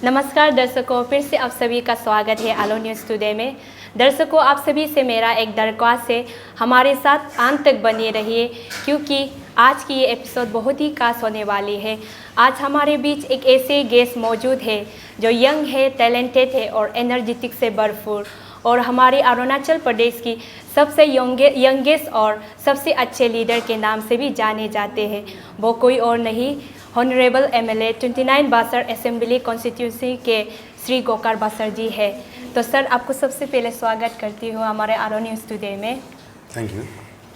नमस्कार दर्शकों, फिर से आप सभी का स्वागत है आलो न्यूज़ टुडे में। दर्शकों, आप सभी से मेरा एक दरख्वास्त है, हमारे साथ अंत तक बने रहिए क्योंकि आज की ये एपिसोड बहुत ही खास होने वाली है। आज हमारे बीच एक ऐसे गेस्ट मौजूद है जो यंग है, टैलेंटेड है और एनर्जेटिक से भरपूर, और हमारे अरुणाचल प्रदेश की सबसे यंगेस्ट और सबसे अच्छे लीडर के नाम से भी जाने जाते हैं। वो कोई और नहीं, ऑनरेबल एमएलए 29 बासर असेंबली कॉन्स्टिट्यूंसी के श्री गोकार बासर जी है। तो सर, आपको सबसे पहले स्वागत करती हूँ हमारे आलो न्यूज़ टुडे में। Thank you.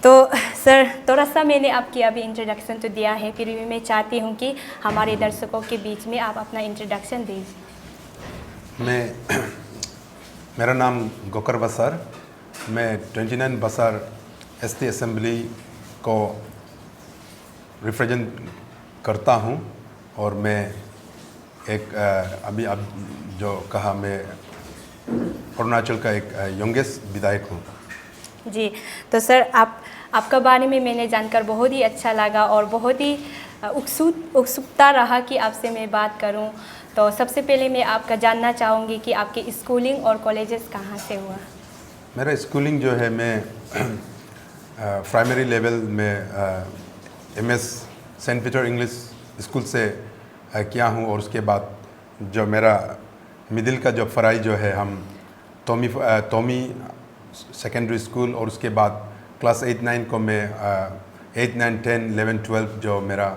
तो सर, थोड़ा सा मैंने आपकी अभी इंट्रोडक्शन तो दिया है, फिर भी मैं चाहती हूँ कि हमारे दर्शकों के बीच में आप अपना इंट्रोडक्शन दीजिए। मेरा नाम गोकर बसर, मैं 29 बसर एसटी असेंबली को रिप्रेजेंट करता हूँ और मैं एक अभी अब जो कहा, मैं अरुणाचल का एक यंगेस्ट विधायक हूँ। जी, तो सर आपका बारे में मैंने जानकर बहुत ही अच्छा लगा और बहुत ही उत्सुकता रहा कि आपसे मैं बात करूं। तो सबसे पहले मैं आपका जानना चाहूँगी कि आपकी स्कूलिंग और कॉलेजेस कहाँ से हुआ? मेरा स्कूलिंग जो है, मैं प्राइमरी लेवल में MS saint Peter English school से किया हूँ, और उसके बाद जो मेरा मिडिल का जो पढ़ाई जो है, हम टोमी सेकेंडरी स्कूल, और उसके बाद क्लास 8-9 को मैं 8, 9, 10, 11, 12 जो मेरा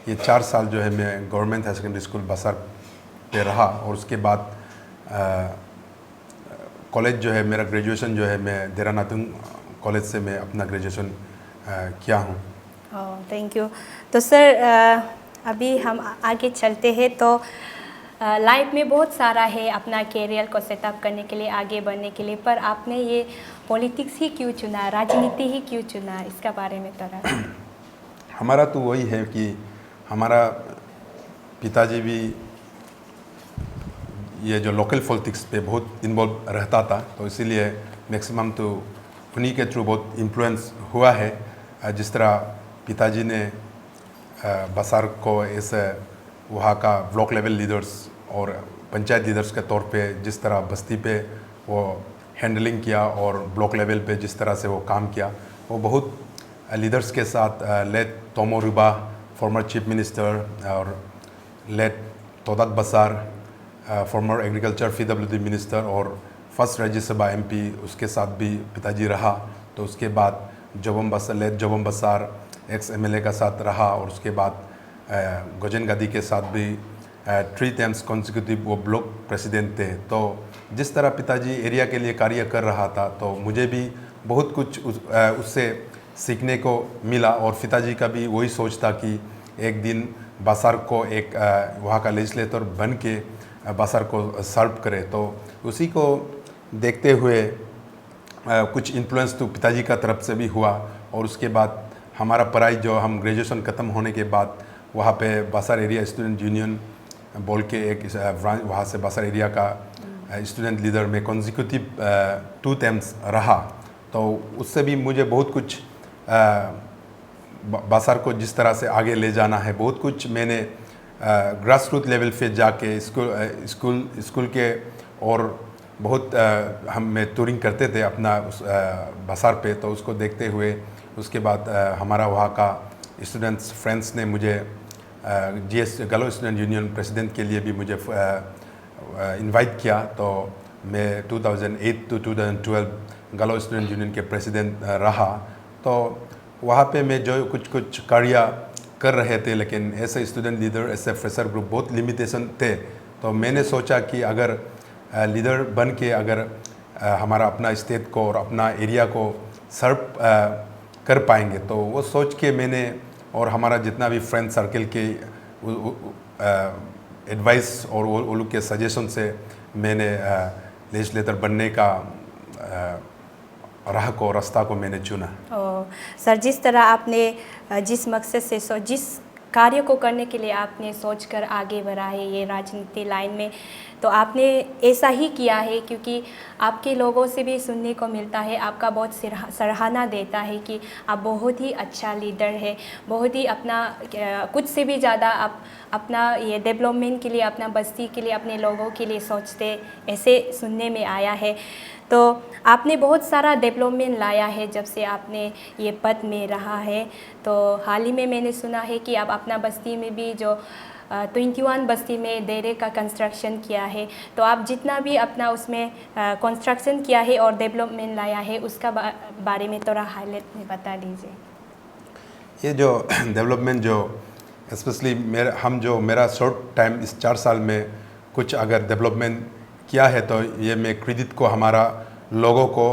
ये 4 साल जो है मैं गवर्नमेंट हाई सेकेंडरी स्कूल बसर पे रहा, और उसके बाद कॉलेज जो है मेरा ग्रेजुएशन जो है मैं देरा नातुंग कॉलेज से मैं अपना ग्रेजुएशन किया हूँ। Thank you. तो सर, अभी हम आगे चलते हैं। तो लाइफ में बहुत सारा है अपना कैरियर को सेटअप करने के लिए, आगे बढ़ने के लिए, पर आपने ये पॉलिटिक्स ही क्यों चुना, राजनीति ही क्यों चुना, इसका बारे में थोड़ा। हमारा तो वही है कि हमारा पिताजी भी ये जो लोकल पॉलिटिक्स पे बहुत इन्वॉल्व रहता था, तो इसीलिए मैक्सिमम तो उन्हीं के थ्रू बहुत इन्फ्लुएंस हुआ है। जिस तरह पिताजी ने बसार को ऐसे वहाँ का ब्लॉक लेवल लीडर्स और पंचायत लीडर्स के तौर पे जिस तरह बस्ती पे वो हैंडलिंग किया और ब्लॉक लेवल पे जिस तरह से वो काम किया, वो बहुत लीडर्स के साथ लेट तोमो रुबा फॉर्मर चीफ मिनिस्टर और लेट तोदात बसार फॉर्मर एग्रीकल्चर पीडब्ल्यूडी मिनिस्टर और फर्स्ट राज्यसभा एमपी, उसके साथ भी पिताजी रहा। तो उसके बाद लेट जोबम बसार एक्स एमएलए का साथ रहा, और उसके बाद गोजन गादी के साथ भी 3 टाइम्स कॉन्सिक्यूटिव वो ब्लॉक प्रेसिडेंट थे। तो जिस तरह पिताजी एरिया के लिए कार्य कर रहा था, तो मुझे भी बहुत कुछ उससे सीखने को मिला, और पिताजी का भी वही सोच था कि एक दिन बसार को एक वहाँ का लेजिस्लेटर बन के बसार को सर्व करे। तो उसी को देखते हुए कुछ इन्फ्लुएंस तो पिताजी का तरफ से भी हुआ, और उसके बाद हमारा पढ़ाई जो हम ग्रेजुएशन ख़त्म होने के बाद वहाँ पे बसार एरिया स्टूडेंट यूनियन बोल के एक ब्रांच, वहाँ से बसार एरिया का स्टूडेंट लीडर में कॉन्जिक्यूटिव 2 टाइम्स रहा। तो उससे भी मुझे बहुत कुछ बसार को जिस तरह से आगे ले जाना है, बहुत कुछ मैंने ग्रास रूट लेवल पे जाके स्कूल के, और बहुत हम टूरिंग करते थे अपना उस बसार पे। तो उसको देखते हुए उसके बाद हमारा वहाँ का स्टूडेंट्स फ्रेंड्स ने मुझे जीएस गलो स्टूडेंट यूनियन प्रेसिडेंट के लिए भी मुझे इनवाइट किया। तो मैं 2008 to 2012 गलो स्टूडेंट यूनियन के प्रेसिडेंट रहा। तो वहाँ पे मैं जो कुछ कार्य कर रहे थे, लेकिन ऐसे स्टूडेंट लीडर, ऐसे फ्रेशर ग्रुप बहुत लिमिटेशन थे। तो मैंने सोचा कि अगर लीडर बन के अगर हमारा अपना स्टेट को और अपना एरिया को सर्व कर पाएंगे, तो वो सोच के मैंने और हमारा जितना भी फ्रेंड सर्कल के एडवाइस और वो लोग के सजेशन से मैंने लेजिस्लेटर बनने का रास्ता को मैंने चुना। सर, जिस तरह आपने जिस मकसद से जिस कार्य को करने के लिए आपने सोचकर आगे बढ़ा है ये राजनीति लाइन में, तो आपने ऐसा ही किया है क्योंकि आपके लोगों से भी सुनने को मिलता है, आपका बहुत सराहना देता है कि आप बहुत ही अच्छा लीडर है, बहुत ही अपना कुछ से भी ज़्यादा आप अपना ये डेवलपमेंट के लिए, अपना बस्ती के लिए, अपने लोगों के लिए सोचते, ऐसे सुनने में आया है। तो आपने बहुत सारा डेवलपमेंट लाया है जब से आपने ये पद में रहा है। तो हाल ही में मैंने सुना है कि आप अपना बस्ती में भी जो 21 बस्ती में डेरे का कंस्ट्रक्शन किया है, तो आप जितना भी अपना उसमें कंस्ट्रक्शन किया है और डेवलपमेंट लाया है उसका बारे में थोड़ा हाईलाइट में बता दीजिए। ये जो डेवलपमेंट जो स्पेशली मेरा शॉर्ट टाइम इस 4 साल में कुछ अगर डेवलपमेंट किया है तो ये मैं क्रेडिट को हमारा लोगों को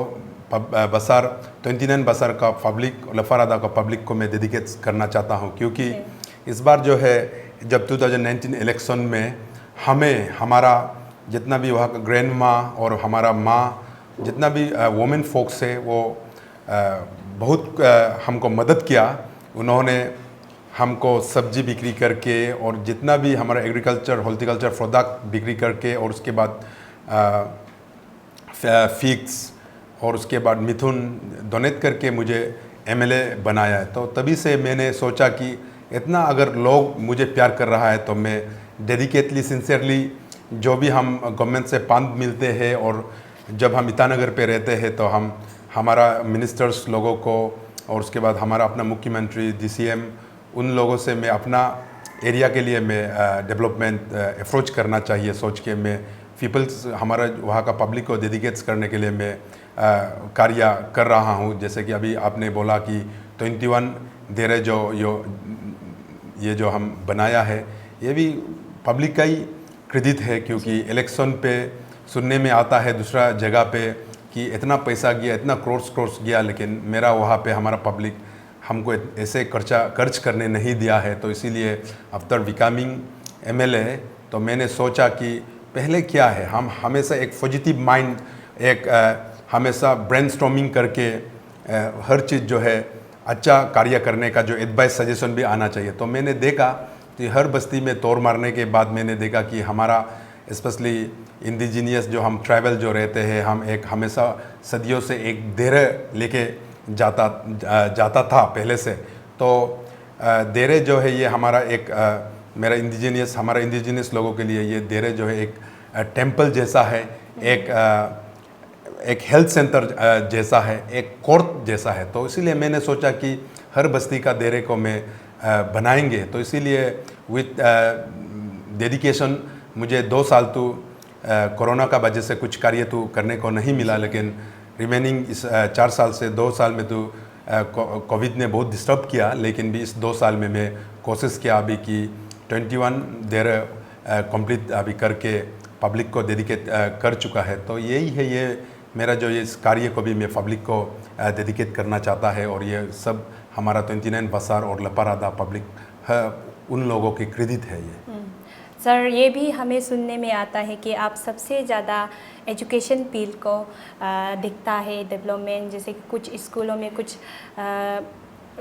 बसार 29 बसार का पब्लिक, लफारादा का पब्लिक को मैं डेडिकेट करना चाहता हूँ, क्योंकि इस बार जो है जब 2019 इलेक्शन में हमें हमारा जितना भी वहाँ का ग्रैंड माँ और हमारा माँ जितना भी वुमेन फोक्स है वो बहुत हमको मदद किया। उन्होंने हमको सब्जी बिक्री करके और जितना भी हमारा एग्रीकल्चर हॉर्टिकल्चर प्रोडक्ट बिक्री करके और उसके बाद फिक्स और उसके बाद मिथुन डोनेट करके मुझे एमएलए बनाया है। तो तभी से मैंने सोचा कि इतना अगर लोग मुझे प्यार कर रहा है तो मैं डेडिकेटली सिंसियरली जो भी हम गवर्नमेंट से फंड मिलते हैं और जब हम ईटानगर पे रहते हैं तो हम हमारा मिनिस्टर्स लोगों को और उसके बाद हमारा अपना मुख्यमंत्री DCM उन लोगों से मैं अपना एरिया के लिए मैं डेवलपमेंट अप्रोच करना चाहिए सोच के मैं पीपल्स हमारा वहाँ का पब्लिक को डेडिकेट करने के लिए मैं कार्य कर रहा हूँ। जैसे कि अभी आपने बोला कि 21 डेरे ये जो हम बनाया है ये भी पब्लिक का ही क्रेडिट है, क्योंकि इलेक्शन पे सुनने में आता है दूसरा जगह पे कि इतना पैसा गया, इतना क्रोर्स गया, लेकिन मेरा वहाँ पे हमारा पब्लिक हमको ऐसे खर्च करने नहीं दिया है। तो इसीलिए आफ्टर बिकमिंग एमएलए तो मैंने सोचा कि पहले क्या है, हम हमेशा एक पॉजिटिव माइंड, एक हमेशा ब्रेनस्टॉर्मिंग करके हर चीज़ जो है अच्छा कार्य करने का जो एडवाइस सजेशन भी आना चाहिए। तो मैंने देखा कि हर बस्ती में तोड़ मारने के बाद मैंने देखा कि हमारा स्पेशली इंडिजीनियस जो हम ट्राइबल जो रहते हैं, हम एक हमेशा सदियों से एक डेरे लेके जाता था पहले से। तो डेरे जो है ये हमारा एक हमारा इंडिजीनियस लोगों के लिए ये डेरे जो है एक टेम्पल जैसा है, एक हेल्थ सेंटर जैसा है, एक कोर्ट जैसा है। तो इसीलिए मैंने सोचा कि हर बस्ती का डेरे को मैं बनाएंगे। तो इसीलिए विथ डेडिकेशन मुझे 2 साल तो कोरोना का वजह से कुछ कार्य तो करने को नहीं मिला, लेकिन रिमेनिंग इस 4 साल से 2 साल में तो कोविड ने बहुत डिस्टर्ब किया, लेकिन भी इस 2 साल में मैं कोशिश किया अभी कि 21 देर कंप्लीट अभी करके पब्लिक को डेडिकेट कर चुका है। तो यही है ये मेरा जो ये इस कार्य को भी मैं पब्लिक को डेडिकेट करना चाहता है, और ये सब हमारा 29 बसार और लपारादा पब्लिक उन लोगों की क्रेडिट है ये। सर, ये भी हमें सुनने में आता है कि आप सबसे ज़्यादा एजुकेशन फील्ड को दिखता है डेवलपमेंट, जैसे कि कुछ स्कूलों में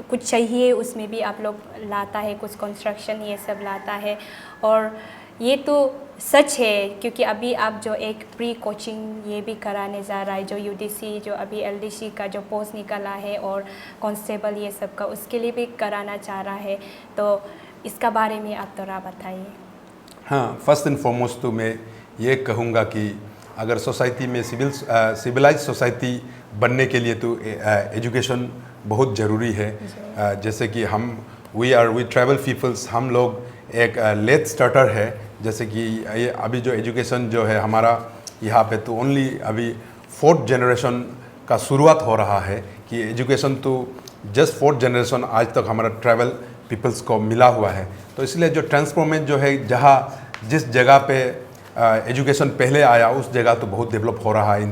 कुछ चाहिए उसमें भी आप लोग लाता है, कुछ कंस्ट्रक्शन ये सब लाता है। और ये तो सच है क्योंकि अभी आप जो एक प्री कोचिंग ये भी कराने जा रहा है, जो UDC जो अभी LDC का जो पोस्ट निकला है और कांस्टेबल ये सब का, उसके लिए भी कराना चाह रहा है। तो इसका बारे में आप थोड़ा बताइए। हाँ, फर्स्ट एंड फॉरमोस्ट तो मैं ये कहूँगा कि अगर सोसाइटी में सिविलाइज सोसाइटी बनने के लिए तो एजुकेशन बहुत ज़रूरी है। जैसे कि वी ट्राइबल पीपल्स, हम लोग एक लेट स्टार्टर है। जैसे कि ये अभी जो एजुकेशन जो है हमारा यहाँ पे तो ओनली अभी 4th जनरेशन का शुरुआत हो रहा है कि एजुकेशन तो जस्ट 4th जनरेशन आज तक हमारा ट्राइबल पीपल्स को मिला हुआ है। तो इसलिए जो ट्रांसफॉर्मेंट जो है जिस जगह पे एजुकेशन पहले आया उस जगह तो बहुत डेवलप हो रहा है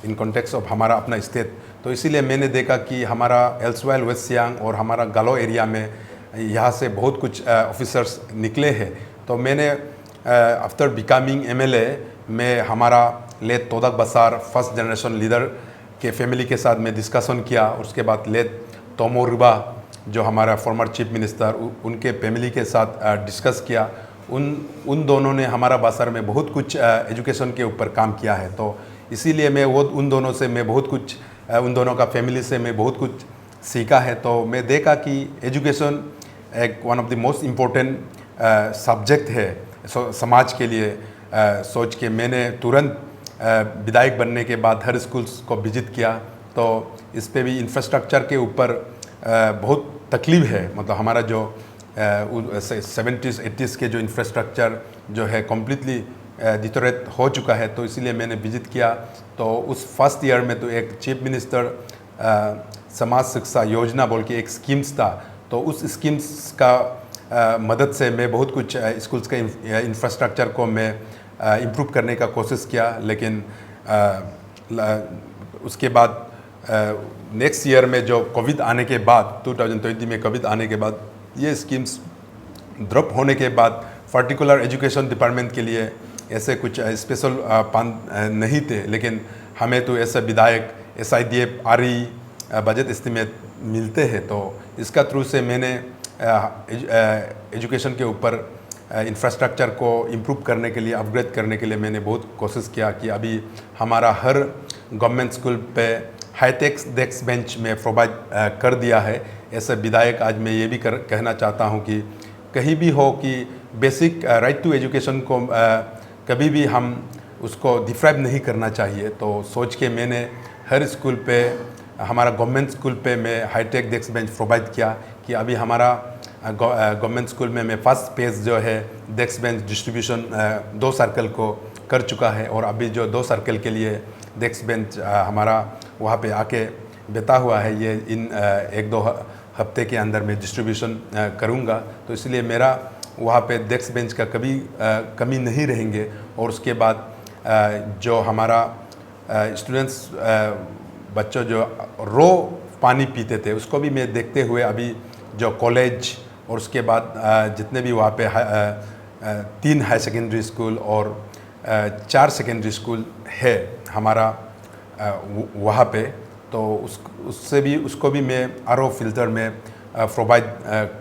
इन कॉन्टेक्स्ट ऑफ हमारा अपना स्टेट। तो इसीलिए मैंने देखा कि हमारा एल्सवेल वेस्ट सियांग और हमारा गालो एरिया में यहाँ से बहुत कुछ ऑफिसर्स निकले हैं। तो मैंने आफ्टर बिकमिंग MLA में हमारा लेट तोदक बसार फर्स्ट जनरेशन लीडर के फैमिली के साथ मैं डिस्कशन किया। उसके बाद लेट तोमो रिबा जो हमारा फॉर्मर चीफ मिनिस्टर उनके फैमिली के साथ डिस्कस किया। उन दोनों ने हमारा बासार में बहुत कुछ एजुकेशन के ऊपर काम किया है, तो इसीलिए मैं उन दोनों से मैं बहुत कुछ उन दोनों का फैमिली से मैं बहुत कुछ सीखा है। तो मैं देखा कि एजुकेशन एक one of the most important subject है समाज के लिए। सोच के मैंने तुरंत विधायक बनने के बाद हर स्कूल्स को विजिट किया, तो इस पे भी इंफ्रास्ट्रक्चर के ऊपर बहुत तकलीफ है। मतलब हमारा जो 70s 80s के जो इंफ्रास्ट्रक्चर जो है कम्प्लीटली डिटोरेट हो चुका है, तो इसीलिए मैंने विजिट किया। तो उस फर्स्ट ईयर में तो एक चीफ मिनिस्टर समाज शिक्षा योजना बोल के एक स्कीम्स था, तो उस स्कीम्स का मदद से मैं बहुत कुछ स्कूल्स के इंफ्रास्ट्रक्चर को मैं इम्प्रूव करने का कोशिश किया। लेकिन उसके बाद नेक्स्ट ईयर में जो कोविड आने के बाद 2020 में कोविड आने के बाद ये स्कीम्स ड्रॉप होने के बाद पर्टिकुलर एजुकेशन डिपार्टमेंट के लिए ऐसे कुछ स्पेशल नहीं थे। लेकिन हमें तो ऐसा विधायक SIDF RE बजट एस्टीमेट मिलते हैं, तो इसका थ्रू से मैंने एजुकेशन के ऊपर इंफ्रास्ट्रक्चर को इम्प्रूव करने के लिए, अपग्रेड करने के लिए मैंने बहुत कोशिश किया कि अभी हमारा हर गवर्नमेंट स्कूल पे हाईटेक डेस्क बेंच में प्रोवाइड कर दिया है। ऐसे विधायक आज मैं ये भी कहना चाहता हूँ कि कहीं भी हो कि बेसिक राइट टू एजुकेशन को कभी भी हम उसको डिप्राइव नहीं करना चाहिए। तो सोच के मैंने हर स्कूल पे, हमारा गवर्नमेंट स्कूल पे मैं हाईटेक डेस्क बेंच प्रोवाइड किया कि अभी हमारा गवर्नमेंट स्कूल में मैं फर्स्ट पेज जो है डेस्क बेंच डिस्ट्रीब्यूशन 2 सर्कल को कर चुका है, और अभी जो 2 सर्कल के लिए डेस्क बेंच हमारा वहाँ पे आके बिता हुआ है, ये इन 1-2 हफ्ते के अंदर मैं डिस्ट्रीब्यूशन करूँगा। तो इसलिए मेरा वहाँ पे डेस्क बेंच का कभी कमी नहीं रहेंगे। और उसके बाद जो हमारा स्टूडेंट्स बच्चों जो रो पानी पीते थे उसको भी मैं देखते हुए अभी जो कॉलेज और उसके बाद जितने भी वहाँ पे 3 हाई सेकेंडरी स्कूल और 4 सेकेंडरी स्कूल है हमारा वहाँ पे, तो उससे भी उसको भी मैं RO फिल्टर में प्रोवाइड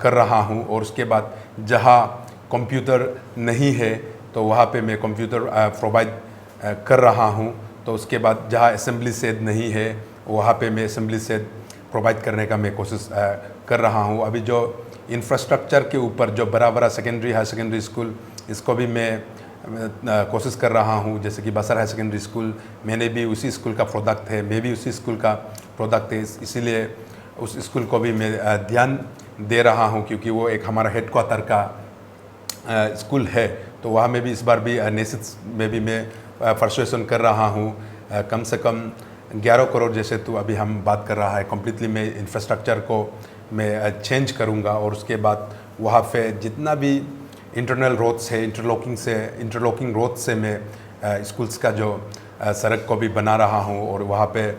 कर रहा हूँ। और उसके बाद जहाँ कंप्यूटर नहीं है तो वहाँ पे मैं कंप्यूटर प्रोवाइड कर रहा हूँ। तो उसके बाद जहाँ असेंबली सेट नहीं है वहाँ पे मैं असेंबली सेट प्रोवाइड करने का मैं कोशिश कर रहा हूँ। अभी जो इंफ्रास्ट्रक्चर के ऊपर जो बड़ा सेकेंडरी हाई सेकेंडरी स्कूल, इसको भी मैं कोशिश कर रहा हूँ। जैसे कि बसर हाई सेकेंडरी स्कूल, मैंने भी उसी स्कूल का प्रोडक्ट है, मैं भी उसी स्कूल का प्रोडक्ट है, इसीलिए उस स्कूल को भी मैं ध्यान दे रहा हूँ, क्योंकि वो एक हमारा हेडक्वार्टर का स्कूल है। तो वहाँ में भी इस बार भी नेसिस में भी मैं परसुएशन कर रहा हूँ। कम से कम 11 करोड़ जैसे तो अभी हम बात कर रहा है, कम्प्लीटली मैं इंफ्रास्ट्रक्चर को मैं चेंज करूँगा। और उसके बाद वहाँ पे जितना भी इंटरनल रोड्स है, इंटरलॉकिंग रोड से मैं स्कूल्स का जो सड़क को भी बना रहा हूँ। और वहाँ पे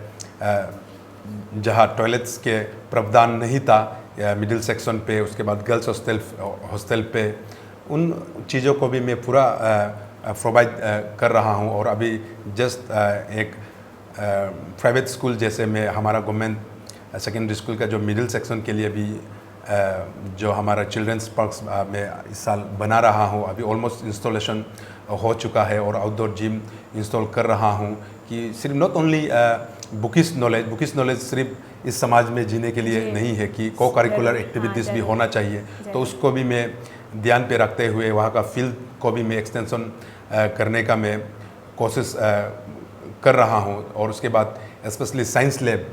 जहाँ टॉयलेट्स के प्रावधान नहीं था मिडिल सेक्शन पे, उसके बाद गर्ल्स हॉस्टल पे, उन चीज़ों को भी मैं पूरा प्रोवाइड कर रहा हूँ। और अभी जस्ट एक प्राइवेट स्कूल जैसे में हमारा गवर्नमेंट सेकेंडरी स्कूल का जो मिडिल सेक्शन के लिए भी जो हमारा चिल्ड्रंस पार्क्स में इस साल बना रहा हूँ, अभी ऑलमोस्ट इंस्टॉलेशन हो चुका है। और आउटडोर जिम इंस्टॉल कर रहा हूँ कि सिर्फ नॉट ओनली बुकिश नॉलेज सिर्फ इस समाज में जीने के लिए नहीं है, कि को करिकुलर एक्टिविटीज़ भी होना चाहिए। तो उसको भी मैं ध्यान पे रखते हुए वहाँ का फील्ड को भी मैं एक्सटेंशन करने का मैं कोशिश कर रहा हूँ। और उसके बाद स्पेशली साइंस लैब,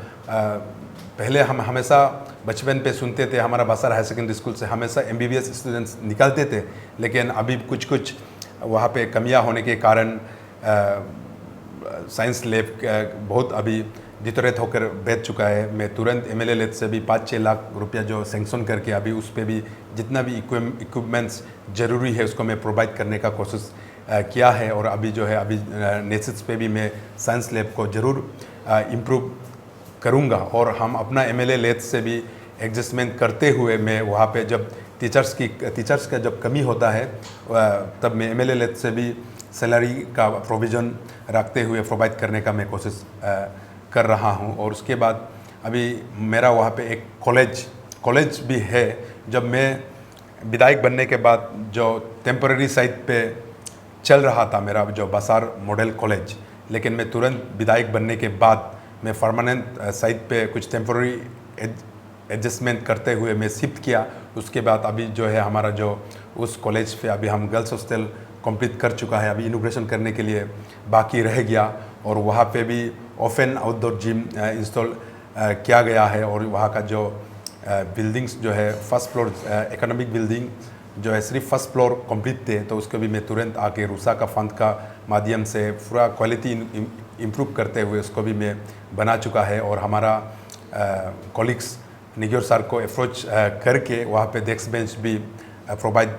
पहले हम हमेशा बचपन पे सुनते थे हमारा बासार हाई सेकेंडरी स्कूल से हमेशा MBBS स्टूडेंट्स निकलते थे, लेकिन अभी कुछ वहाँ पे कमियां होने के कारण साइंस लैब बहुत अभी डिटोरेट होकर बैठ चुका है। मैं तुरंत MLA लेट से भी 5-6 लाख रुपया जो सेंक्शन करके अभी उस पर भी जितना भी इक्विपमेंट्स ज़रूरी है उसको मैं प्रोवाइड करने का कोशिश किया है। और अभी जो है अभी नेसिस पे भी मैं साइंस लैब को ज़रूर इम्प्रूव करूँगा। और हम अपना MLA लेट से भी एडजस्टमेंट करते हुए मैं वहाँ पे जब टीचर्स का जब कमी होता है तब मैं MLA लेट से भी सैलरी का प्रोविज़न रखते हुए प्रोवाइड करने का मैं कोशिश कर रहा हूँ। और उसके बाद अभी मेरा वहाँ पे एक कॉलेज कॉलेज भी है। जब मैं विधायक बनने के बाद जो टेम्पररी साइट पे चल रहा था मेरा जो बसार मॉडल कॉलेज, लेकिन मैं तुरंत विधायक बनने के बाद मैं परमानेंट साइट पे कुछ टेम्पररी एडजस्टमेंट करते हुए मैं शिफ्ट किया। उसके बाद अभी जो है हमारा जो उस कॉलेज पे अभी हम गर्ल्स हॉस्टल कंप्लीट कर चुका है, अभी इनोग्रेशन करने के लिए बाकी रह गया, और वहाँ पे भी ओपन आउटडोर जिम इंस्टॉल किया गया है। और वहाँ का जो बिल्डिंग्स जो है फर्स्ट फ्लोर इकोनॉमिक बिल्डिंग जो है सिर्फ फर्स्ट फ्लोर कंप्लीट थे, तो उसको भी मैं तुरंत आके रूसा का फंड का माध्यम से पूरा क्वालिटी इम्प्रूव करते हुए उसको भी मैं बना चुका है। और हमारा कॉलिग्स निगोर सर को अप्रोच करके वहाँ पे डेस्क बेंच भी प्रोवाइड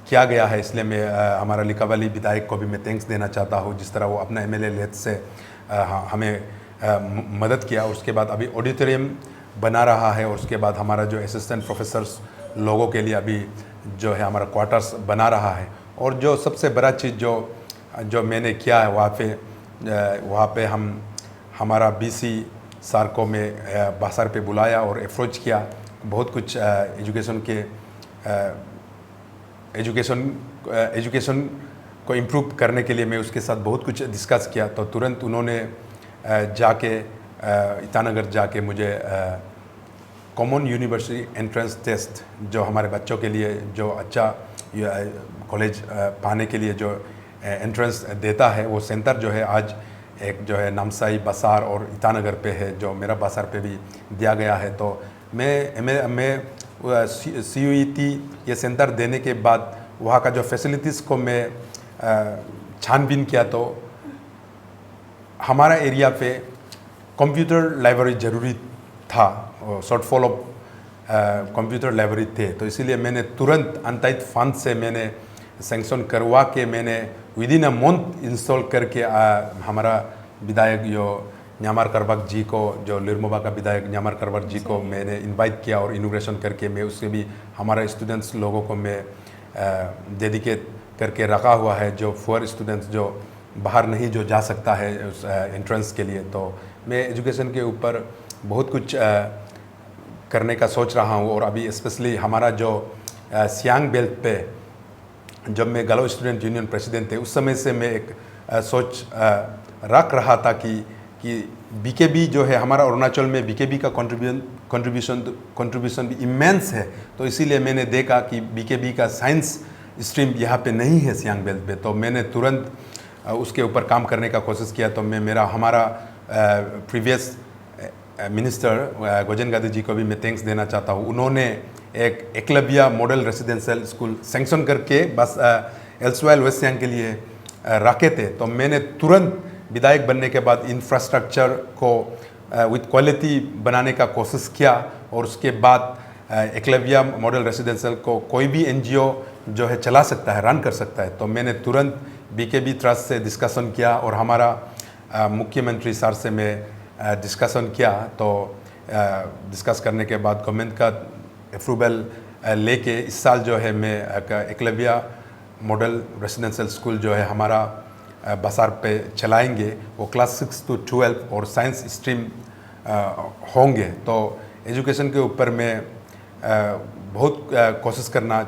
किया गया है। इसलिए मैं हमारा लिकावाली विधायक को भी मैं थैंक्स देना चाहता हूँ, जिस तरह वो अपना MLA लेट से हमें मदद किया। उसके बाद अभी ऑडिटोरियम बना रहा है, और उसके बाद हमारा जो असिस्टेंट प्रोफेसर्स लोगों के लिए अभी जो है हमारा क्वार्टर्स बना रहा है। और जो सबसे बड़ा चीज़ जो मैंने किया है वहाँ पे हमारा BC सर को मैं बासार पे बुलाया और अप्रोच किया। बहुत कुछ एजुकेशन को इम्प्रूव करने के लिए मैं उसके साथ बहुत कुछ डिस्कस किया। तो तुरंत उन्होंने जाके ईटानगर जाके मुझे कॉमन यूनिवर्सिटी एंट्रेंस टेस्ट जो हमारे बच्चों के लिए जो अच्छा कॉलेज पाने के लिए जो एंट्रेंस देता है, वो सेंटर जो है आज एक जो है नामसाई, बसार और ईटानगर पे है, जो मेरा बसार पे भी दिया गया है। तो मैं CUET ये सेंटर देने के बाद वहाँ का जो फैसिलिटीज़ को मैं छानबीन किया, तो हमारा एरिया पे कंप्यूटर लाइब्रेरी ज़रूरी था, शॉर्टफॉल ऑफ कंप्यूटर लाइब्रेरी थे। तो इसीलिए मैंने तुरंत अनटाइड फंड से मैंने सेंक्शन करवा के मैंने विदिन अ मंथ इंस्टॉल करके हमारा विधायक जो न्यामार करबक जी को, जो लिरमोबा का विधायक न्यामार करबक जी को मैंने इनवाइट किया और इनोग्रेशन करके मैं उससे भी हमारा स्टूडेंट्स लोगों को मैं डेडिकेट करके रखा हुआ है, जो पुअर स्टूडेंट्स जो बाहर नहीं जो जा सकता है उस एंट्रेंस के लिए। तो मैं एजुकेशन के ऊपर बहुत कुछ करने का सोच रहा हूँ। और अभी स्पेशली हमारा जो सियांग बेल्ट पे जब मैं गलो स्टूडेंट यूनियन प्रेसिडेंट थे, उस समय से मैं एक सोच रख रहा था कि BKB जो है हमारा अरुणाचल में BKB का कंट्रीब्यूशन भी इमेंस है। तो इसीलिए मैंने देखा कि BKB का साइंस स्ट्रीम यहाँ पे नहीं है सियांग बेल्ट पे, तो मैंने तुरंत उसके ऊपर काम करने का कोशिश किया। तो मैं हमारा प्रीवियस मिनिस्टर गोजन गादी जी को भी मैं थैंक्स देना चाहता हूँ। उन्होंने एक Eklavya model residential school sanction करके बस एल्सवेल वेस्ट सियांग के लिए रखे थे। तो मैंने तुरंत विधायक बनने के बाद इंफ्रास्ट्रक्चर को विद क्वालिटी बनाने का कोशिश किया, और उसके बाद एकलव्या मॉडल रेसिडेंशियल को कोई भी NGO जो है चला सकता है, रन कर सकता है। तो मैंने तुरंत BKB ट्रस्ट से डिस्कशन किया और हमारा मुख्यमंत्री सर से मैं डिस्कशन किया। तो डिस्कस करने के बाद गवर्नमेंट का अप्रूवल लेके इस साल जो है मैं एकलव्या मॉडल रेसिडेंशियल स्कूल जो है हमारा बसार पे चलाएंगे। वो क्लास 6 to 12 और साइंस स्ट्रीम होंगे। तो एजुकेशन के ऊपर मैं बहुत कोशिश करना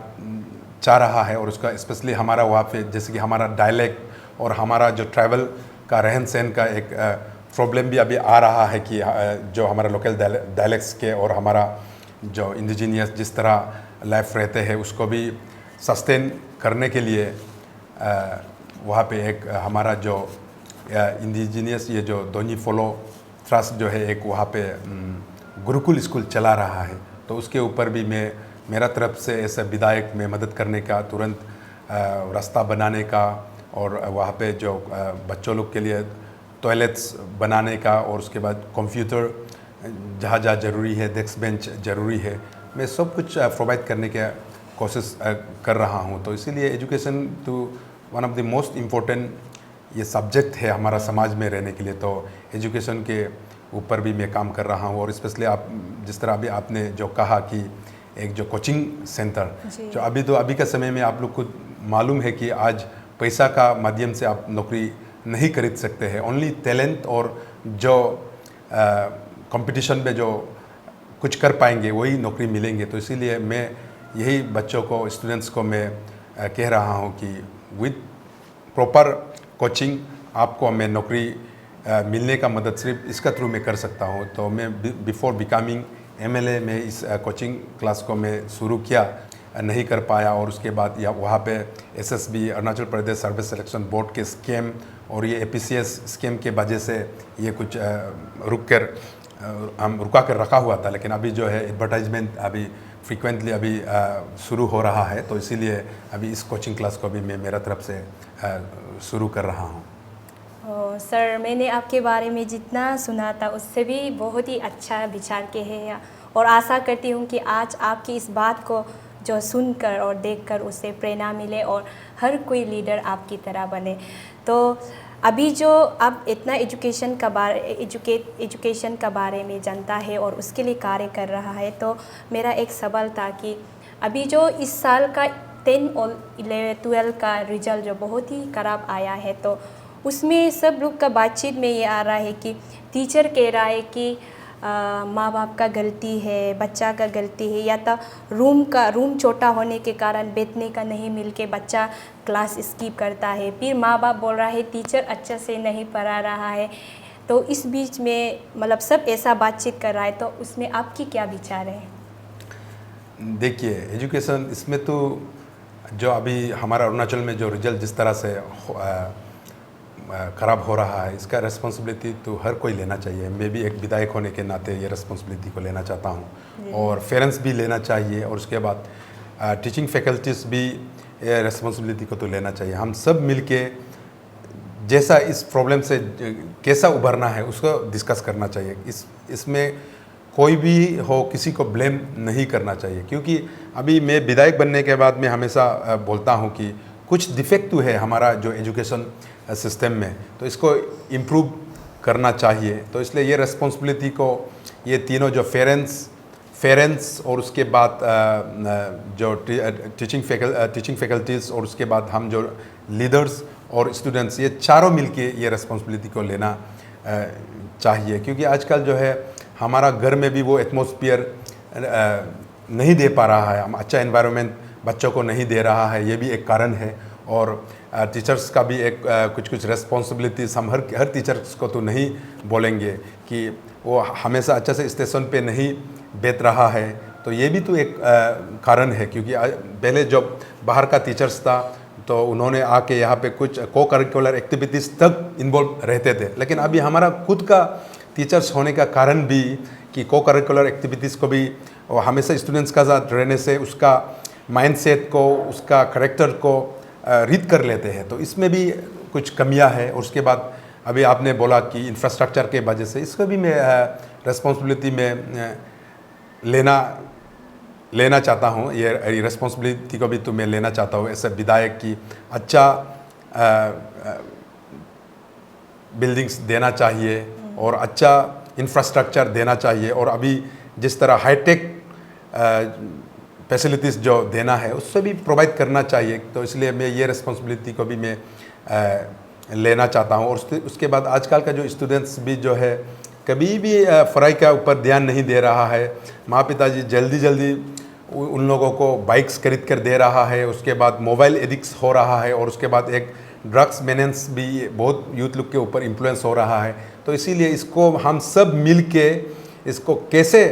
चाह रहा है, और उसका स्पेशली हमारा वहाँ पे जैसे कि हमारा डायलेक्ट और हमारा जो ट्रैवल का रहन सहन का एक प्रॉब्लम भी अभी आ रहा है कि जो हमारा लोकल डायलेक्ट्स के और हमारा जो इंडिजीनियस जिस तरह लाइफ रहते हैं उसको भी सस्टेन करने के लिए वहाँ पे एक हमारा जो इंडिजीनियस ये जो दोनी फॉलो ट्रस्ट जो है एक वहाँ पे गुरुकुल स्कूल चला रहा है। तो उसके ऊपर भी मेरा तरफ से ऐसे विधायक में मदद करने का, तुरंत रास्ता बनाने का, और वहाँ पे जो बच्चों लोग के लिए टॉयलेट्स बनाने का, और उसके बाद कंप्यूटर जहाँ जहाँ ज़रूरी है, डेस्क बेंच ज़रूरी है, मैं सब कुछ प्रोवाइड करने की कोशिश कर रहा हूँ। तो इसीलिए education too one of the most important ये सब्जेक्ट है हमारा समाज में रहने के लिए। तो एजुकेशन के ऊपर भी मैं काम कर रहा हूँ। और स्पेशली आप जिस तरह अभी आपने जो कहा कि एक जो कोचिंग सेंटर जो अभी का समय में आप लोग को मालूम है कि आज पैसा का माध्यम से आप नौकरी नहीं खरीद सकते हैं। ओनली टैलेंट और जो कंपटीशन में जो कुछ कर पाएंगे वही नौकरी मिलेंगे। तो इसीलिए मैं यही बच्चों को, स्टूडेंट्स को मैं कह रहा हूँ कि विद प्रॉपर कोचिंग आपको मैं नौकरी मिलने का मदद सिर्फ इसका थ्रू मैं कर सकता हूँ। तो मैं बिफोर बिकमिंग MLA में इस कोचिंग क्लास को मैं शुरू किया, नहीं कर पाया, और उसके बाद या वहाँ पे SSB Arunachal Pradesh service selection board के स्कैम और ये APCS स्कैम के वजह से ये कुछ रुका कर रखा हुआ था। लेकिन अभी जो है एडवर्टाइजमेंट अभी फ्रीक्वेंटली अभी शुरू हो रहा है, तो इसीलिए अभी इस कोचिंग क्लास को भी मैं मेरा तरफ से शुरू कर रहा हूँ। सर, मैंने आपके बारे में जितना सुना था उससे भी बहुत ही अच्छा विचार के हैं, और आशा करती हूँ कि आज आपकी इस बात को जो सुनकर और देखकर उससे प्रेरणा मिले और हर कोई लीडर आपकी तरह बने। तो अभी जो आप इतना एजुकेशन का बारे में जानता है और उसके लिए कार्य कर रहा है, तो मेरा एक सवाल था कि अभी जो इस साल का 10 और 12 का रिजल्ट जो बहुत ही ख़राब आया है, तो उसमें सब लोग का बातचीत में ये आ रहा है कि टीचर कह रहा है कि माँ बाप का गलती है, बच्चा का गलती है, या तो रूम छोटा होने के कारण बैठने का नहीं मिल के बच्चा क्लास स्किप करता है। फिर माँ बाप बोल रहा है टीचर अच्छा से नहीं पढ़ा रहा है। तो इस बीच में मतलब सब ऐसा बातचीत कर रहा है, तो उसमें आपकी क्या विचार है? देखिए, एजुकेशन इसमें तो जो अभी हमारा अरुणाचल में जो रिजल्ट जिस तरह से ख़राब हो रहा है, इसका रिस्पॉन्सिबिलिटी तो हर कोई लेना चाहिए। मैं भी एक विधायक होने के नाते ये रिस्पॉन्सिबिलिटी को लेना चाहता हूँ, और पेरेंट्स भी लेना चाहिए, और उसके बाद टीचिंग फैकल्टीज़ भी रिस्पॉन्सिबिलिटी को तो लेना चाहिए। हम सब मिलके जैसा इस प्रॉब्लम से कैसा उभरना है उसको डिस्कस करना चाहिए। इसमें कोई भी हो, किसी को ब्लेम नहीं करना चाहिए, क्योंकि अभी मैं विधायक बनने के बाद मैं हमेशा बोलता हूँ कि कुछ डिफेक्ट है हमारा जो एजुकेशन सिस्टम में, तो इसको इम्प्रूव करना चाहिए। तो इसलिए ये रिस्पॉन्सिबिलिटी को ये तीनों जो पेरेंट्स और उसके बाद जो टीचिंग फैकल्टीज़ और उसके बाद हम जो लीडर्स और स्टूडेंट्स, ये चारों मिलके ये रिस्पॉन्सिबिलिटी को लेना चाहिए। क्योंकि आजकल जो है हमारा घर में भी वो एटमॉस्फेयर नहीं दे पा रहा है, हम अच्छा एनवायरनमेंट बच्चों को नहीं दे रहा है, ये भी एक कारण है। और टीचर्स का भी एक कुछ रिस्पॉन्सिबिलिटीज़, हम हर टीचर्स को तो नहीं बोलेंगे कि वो हमेशा अच्छा से स्टेशन पे नहीं बैठ रहा है, तो ये भी तो एक कारण है। क्योंकि पहले जब बाहर का टीचर्स था तो उन्होंने आके यहाँ पे कुछ को करिकुलर एक्टिविटीज़ तक इन्वॉल्व रहते थे, लेकिन अभी हमारा खुद का टीचर्स होने का कारण भी कि को करिकुलर एक्टिविटीज़ को भी हमेशा स्टूडेंट्स का साथ रहने से उसका माइंडसेट को, उसका करैक्टर को रीड कर लेते हैं, तो इसमें भी कुछ कमियां है। और उसके बाद अभी आपने बोला कि इंफ्रास्ट्रक्चर के वजह से, इसको भी मैं रिस्पॉन्सिबिलिटी में लेना चाहता हूँ। ये रिस्पॉन्सिबिलिटी को भी तो मैं लेना चाहता हूँ ऐसे विधायक की, अच्छा बिल्डिंग्स देना चाहिए और अच्छा इंफ्रास्ट्रक्चर देना चाहिए, और अभी जिस तरह हाईटेक फैसिलिटीज़ जो देना है उससे भी प्रोवाइड करना चाहिए। तो इसलिए मैं ये रिस्पॉन्सिबिलिटी को भी मैं लेना चाहता हूँ। और उसके बाद आजकल का जो स्टूडेंट्स भी जो है कभी भी पढ़ाई का ऊपर ध्यान नहीं दे रहा है। माँ पिताजी जल्दी उन लोगों को बाइक्स खरीद कर दे रहा है, उसके बाद मोबाइल एडिक्स हो रहा है, और उसके बाद एक ड्रग्स मेनेंस भी बहुत यूथ लोग के ऊपर इन्फ्लुएंस हो रहा है। तो इसीलिए इसको हम सब मिल के इसको कैसे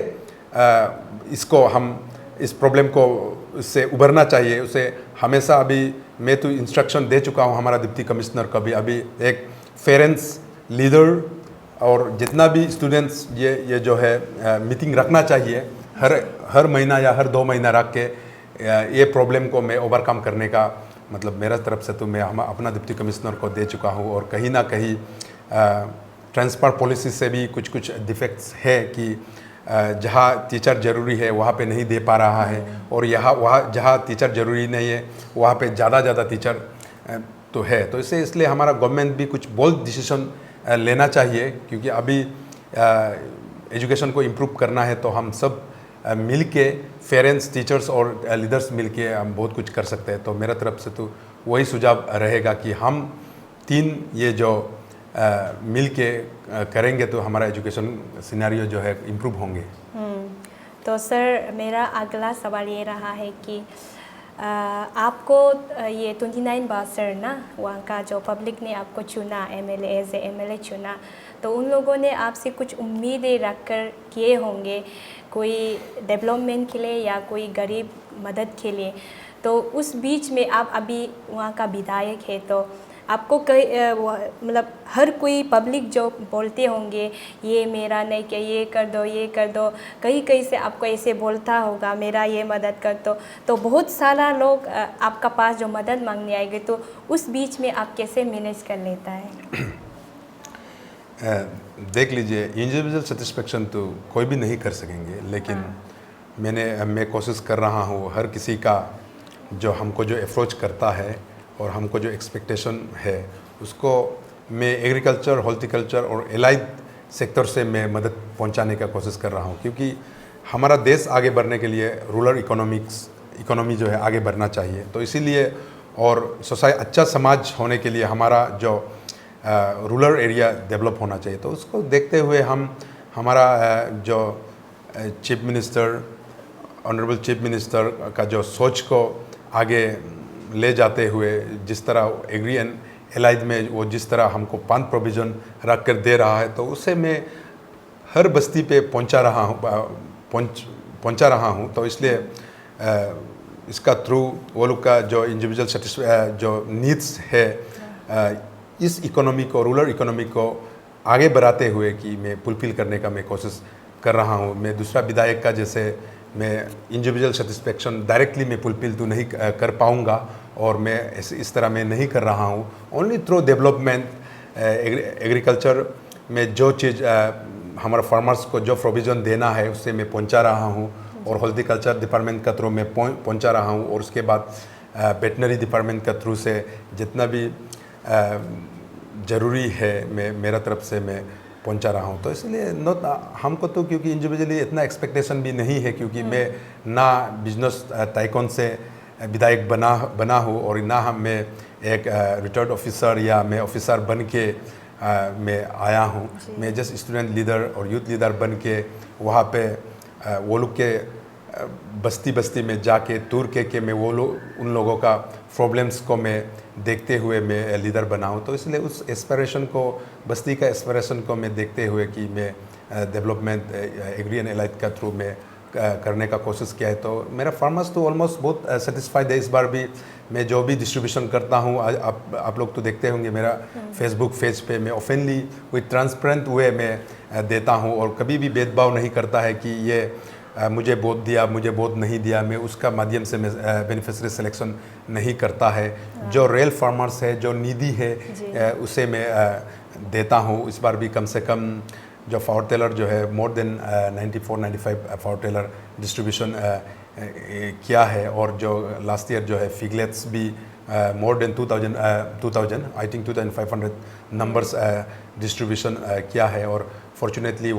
इसको हम इस प्रॉब्लम को इससे उभरना चाहिए, उसे हमेशा अभी मैं तो इंस्ट्रक्शन दे चुका हूँ हमारा डिप्टी कमिश्नर को भी। अभी एक पेरेंट्स, लीडर और जितना भी स्टूडेंट्स ये जो है मीटिंग रखना चाहिए हर महीना या हर 2 महीना रख के ये प्रॉब्लम को मैं ओवरकम करने का मतलब मेरा तरफ से तो मैं अपना डिप्टी कमिश्नर को दे चुका हूँ। और कहीं ना कहीं ट्रांसफ़र पॉलिसी से भी कुछ डिफेक्ट्स है कि जहाँ टीचर ज़रूरी है वहाँ पे नहीं दे पा रहा है, और वहाँ जहाँ टीचर ज़रूरी नहीं है वहाँ पे ज़्यादा टीचर तो है। तो इसलिए हमारा गवर्नमेंट भी कुछ बोल्ड डिसीजन लेना चाहिए, क्योंकि अभी एजुकेशन को इम्प्रूव करना है तो हम सब मिल के पेरेंट्स, टीचर्स और लीडर्स मिल के हम बहुत कुछ कर सकते हैं। तो मेरा तरफ से तो वही सुझाव रहेगा कि हम 3 ये जो मिल के करेंगे तो हमारा एजुकेशन सिनेरियो जो है इम्प्रूव होंगे। तो सर मेरा अगला सवाल ये रहा है कि आपको ये 29 बार सर ना वहाँ का जो पब्लिक ने आपको चुना एमएलए एज ए एमएलए चुना, तो उन लोगों ने आपसे कुछ उम्मीदें रख कर किए होंगे कोई डेवलपमेंट के लिए या कोई गरीब मदद के लिए। तो उस बीच में आप अभी वहाँ का विधायक है, तो आपको कई मतलब हर कोई पब्लिक जो बोलते होंगे ये मेरा नहीं क्या, ये कर दो ये कर दो, कहीं कहीं से आपको ऐसे बोलता होगा मेरा ये मदद कर दो, तो बहुत सारा लोग आपका पास जो मदद मांगने आएंगे, तो उस बीच में आप कैसे मैनेज कर लेता है? देख लीजिए, इंडिविजुअल सेटिस्फेक्शन तो कोई भी नहीं कर सकेंगे, लेकिन मैं कोशिश कर रहा हूँ हर किसी का जो हमको जो अप्रोच करता है और हमको जो एक्सपेक्टेशन है उसको मैं एग्रीकल्चर, हॉर्टिकल्चर और एलाइड सेक्टर से मैं मदद पहुंचाने का कोशिश कर रहा हूं, क्योंकि हमारा देश आगे बढ़ने के लिए रूरल इकोनॉमी जो है आगे बढ़ना चाहिए। तो इसीलिए और अच्छा समाज होने के लिए हमारा जो रूरल एरिया डेवलप होना चाहिए। तो उसको देखते हुए हमारा जो chief minister, honourable chief minister का जो सोच को आगे ले जाते हुए जिस तरह एग्री एंड एलाइड में वो जिस तरह हमको 5 प्रोविज़न रख कर दे रहा है, तो उससे मैं हर बस्ती पे पहुंचा रहा हूं। तो इसलिए इसका थ्रू वो लोग का जो इंडिविजुअल जो नीड्स है इस इकोनॉमी को, रूरल इकोनॉमी को आगे बढ़ाते हुए कि मैं फुलफिल करने का मैं कोशिश कर रहा हूं। मैं दूसरा विधायक का जैसे मैं इंडिविजुअल सेटिस्फेक्शन डायरेक्टली मैं फुलफिल तो नहीं कर पाऊंगा, और मैं इस तरह मैं नहीं कर रहा हूं। ओनली थ्रू डेवलपमेंट एग्रीकल्चर में जो चीज़ हमारे फार्मर्स को जो प्रोविज़न देना है उससे मैं पहुंचा रहा हूं, और हॉर्टिकल्चर डिपार्टमेंट का थ्रू मैं पहुंचा रहा हूं, और उसके बाद वेटनरी डिपार्टमेंट का थ्रू से जितना भी ज़रूरी है मैं मेरा तरफ से मैं पहुंचा रहा हूं। तो इसलिए हमको तो क्योंकि इंडिविजुअली इतना एक्सपेक्टेशन भी नहीं है, क्योंकि मैं ना बिजनेस टाइकॉन से विधायक बना हूँ, और ना मैं एक रिटायर्ड ऑफिसर या मैं ऑफिसर बन के मैं आया हूँ। मैं जस्ट स्टूडेंट लीडर और यूथ लीडर बन के वहाँ पे वो लोग के बस्ती में जाके टूर के मैं उन लोगों का प्रॉब्लम्स को मैं देखते हुए मैं लीडर बनाऊँ। तो इसलिए उस एस्पिरेशन को, बस्ती का एस्पिरेशन को मैं देखते हुए कि मैं डेवलपमेंट एग्री एंड एलाइड का थ्रू में करने का कोशिश किया है। तो मेरा फार्मर्स तो ऑलमोस्ट बहुत सेटिस्फाइड है। इस बार भी मैं जो भी डिस्ट्रीब्यूशन करता हूँ, आप लोग तो देखते होंगे मेरा फेसबुक पेज पे, मैं ओपनली विद ट्रांसपेरेंट वे में देता हूँ, और कभी भी भेदभाव नहीं करता है कि ये मुझे वोट दिया, मुझे वोट नहीं दिया। मैं उसका माध्यम से मैं बेनिफिशियरी सिलेक्शन नहीं करता है। जो रियल फार्मर्स है, जो नीडी है, उसे मैं देता हूँ। इस बार भी कम से कम जो पावर टेलर जो है more than 94-95 power tiller distribution किया है, और जो लास्ट ईयर जो है फिगलेट्स भी more than 2000 I think 2500 numbers distribution किया है। और फॉर्चुनेटली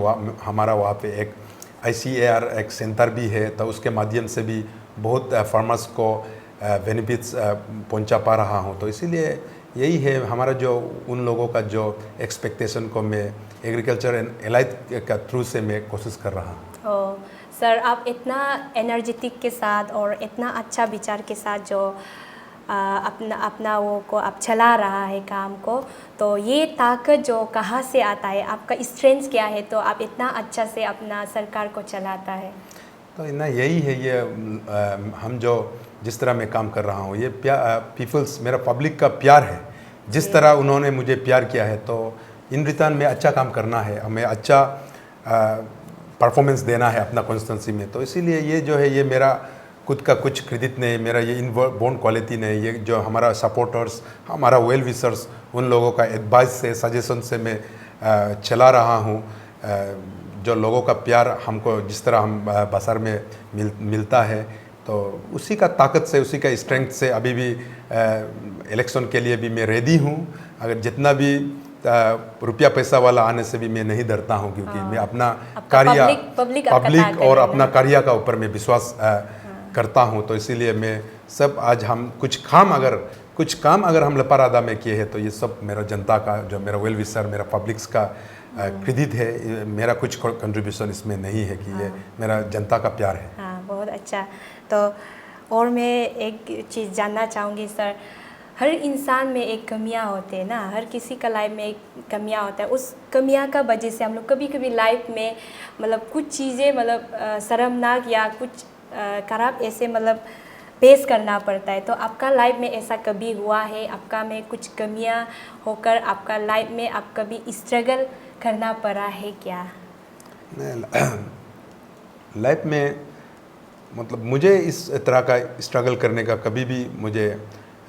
हमारा वहाँ पे एक ICAR एक सेंटर भी है, तो उसके माध्यम से भी बहुत फार्मर्स को बेनिफिट्स पहुंचा पा रहा हूं। तो इसीलिए यही है हमारा जो उन लोगों का जो एक्सपेक्टेशन को मैं एग्रीकल्चर एंड एलाइड का थ्रू से मैं कोशिश कर रहा हूँ। सर, आप इतना एनर्जेटिक के साथ और इतना अच्छा विचार के साथ जो अपना वो को आप चला रहा है काम को, तो ये ताकत जो कहाँ से आता है, आपका स्ट्रेंथ क्या है, तो आप इतना अच्छा से अपना सरकार को चलाता है? तो ना यही है, ये हम जो जिस तरह मैं काम कर रहा हूँ, ये पीपल्स, मेरा पब्लिक का प्यार है। जिस तरह उन्होंने मुझे प्यार किया है, तो इन रिटर्न में अच्छा काम करना है, हमें अच्छा परफॉर्मेंस देना है अपना कॉन्स्टिट्यूंसी में। तो इसीलिए ये जो है, ये मेरा खुद का कुछ क्रेडिट नहीं, मेरा ये इनबोर्न क्वालिटी नहीं, ये जो हमारा सपोर्टर्स, हमारा वेल विशर्स, उन लोगों का एडवाइस से, सजेशन से मैं चला रहा हूँ। जो लोगों का प्यार हमको जिस तरह हम बाजार में मिलता है, तो उसी का ताकत से, उसी का स्ट्रेंथ से अभी भी इलेक्शन के लिए भी मैं रेडी हूँ। अगर जितना भी रुपया पैसा वाला आने से भी मैं नहीं डरता हूँ, क्योंकि मैं अपना कार्य पब्लिक और अपना कार्य का ऊपर मैं विश्वास करता हूँ। तो इसीलिए मैं सब आज हम कुछ कुछ काम अगर हम लपारादा में किए हैं तो ये सब मेरा जनता का, जो मेरा वेल विशर, मेरा पब्लिक्स का क्रेडिट है। मेरा कुछ कंट्रीब्यूशन इसमें नहीं है कि ये मेरा जनता का प्यार है। हाँ, बहुत अच्छा। तो और मैं एक चीज़ जानना चाहूँगी सर, हर इंसान में एक कमियां होते हैं ना, हर किसी का लाइफ में एक कमियां होता है। उस कमियां का वजह से हम लोग कभी कभी लाइफ में मतलब कुछ चीज़ें मतलब शर्मनाक या कुछ खराब ऐसे मतलब फेस करना पड़ता है। तो आपका लाइफ में ऐसा कभी हुआ है, आपका में कुछ कमियां होकर आपका लाइफ में आप कभी स्ट्रगल करना पड़ा है क्या? लाइफ में मतलब मुझे इस तरह का स्ट्रगल करने का कभी भी मुझे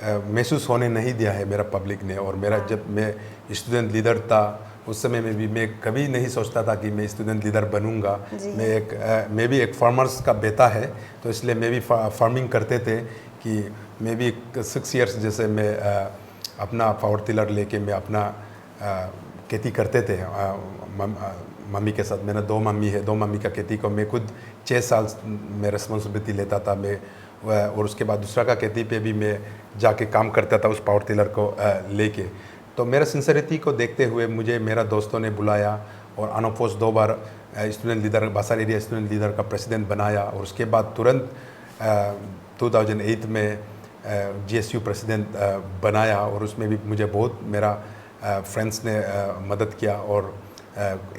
महसूस होने नहीं दिया है मेरा पब्लिक ने। और मेरा जब मैं स्टूडेंट लीडर था उस समय में भी मैं कभी नहीं सोचता था कि मैं स्टूडेंट लीडर बनूंगा। मैं भी एक फार्मर्स का बेटा है, तो इसलिए मैं भी फार्मिंग करते थे कि मैं भी 6 इयर्स जैसे मैं अपना पावर टिलर लेके मैं अपना खेती करते थे मम्मी के साथ। मैंने 2 मम्मी है, 2 मम्मी का खेती को मैं खुद 6 साल में रिस्पॉन्सिबिलिटी लेता था मैं। और उसके बाद दूसरा का खेती पे भी मैं जाके काम करता था उस पावर टिलर को लेके। तो मेरा सिंसियरिटी को देखते हुए मुझे मेरा दोस्तों ने बुलाया और अनोपोज 2 बार स्टूडेंट लीडर, बासार एरिया स्टूडेंट लीडर का प्रेसिडेंट बनाया। और उसके बाद तुरंत 2008 में GSU प्रेसिडेंट बनाया। और उसमें भी मुझे बहुत मेरा फ्रेंड्स ने मदद किया और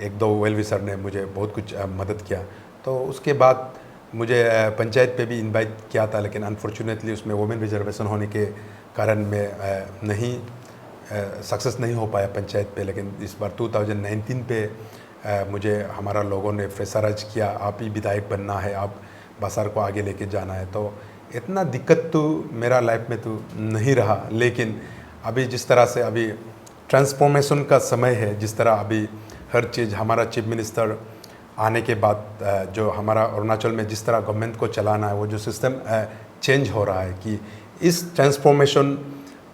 1-2 वेल विशर ने मुझे बहुत कुछ मदद किया। तो उसके बाद मुझे पंचायत पे भी इनवाइट किया था, लेकिन अनफॉर्चुनेटली उसमें वुमेन रिजर्वेशन होने के कारण मैं नहीं सक्सेस नहीं हो पाया पंचायत पे। लेकिन इस बार 2019 पे मुझे हमारा लोगों ने प्रेशराइज किया, आप ही विधायक बनना है, आप बासार को आगे लेके जाना है। तो इतना दिक्कत तो मेरा लाइफ में तो नहीं रहा। लेकिन अभी जिस तरह से अभी ट्रांसफॉर्मेशन का समय है, जिस तरह अभी हर चीज़ हमारा चीफ मिनिस्टर आने के बाद जो हमारा अरुणाचल में जिस तरह गवर्नमेंट को चलाना है, वो जो सिस्टम चेंज हो रहा है कि इस ट्रांसफॉर्मेशन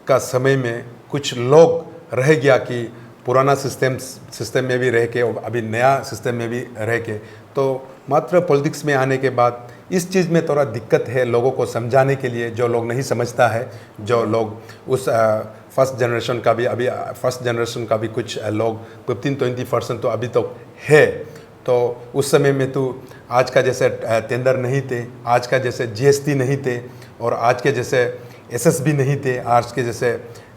का समय में कुछ लोग रह गया कि पुराना सिस्टम में भी रह के और अभी नया सिस्टम में भी रह के। तो मात्र पॉलिटिक्स में आने के बाद इस चीज़ में थोड़ा दिक्कत है लोगों को समझाने के लिए, जो लोग नहीं समझता है। जो लोग उस फर्स्ट जनरेशन का भी कुछ लोग 15-20% तो अभी तो है। तो उस समय में तो आज का जैसे टेंडर नहीं थे, आज का जैसे GST नहीं थे, और आज के जैसे SSB नहीं थे, आज के जैसे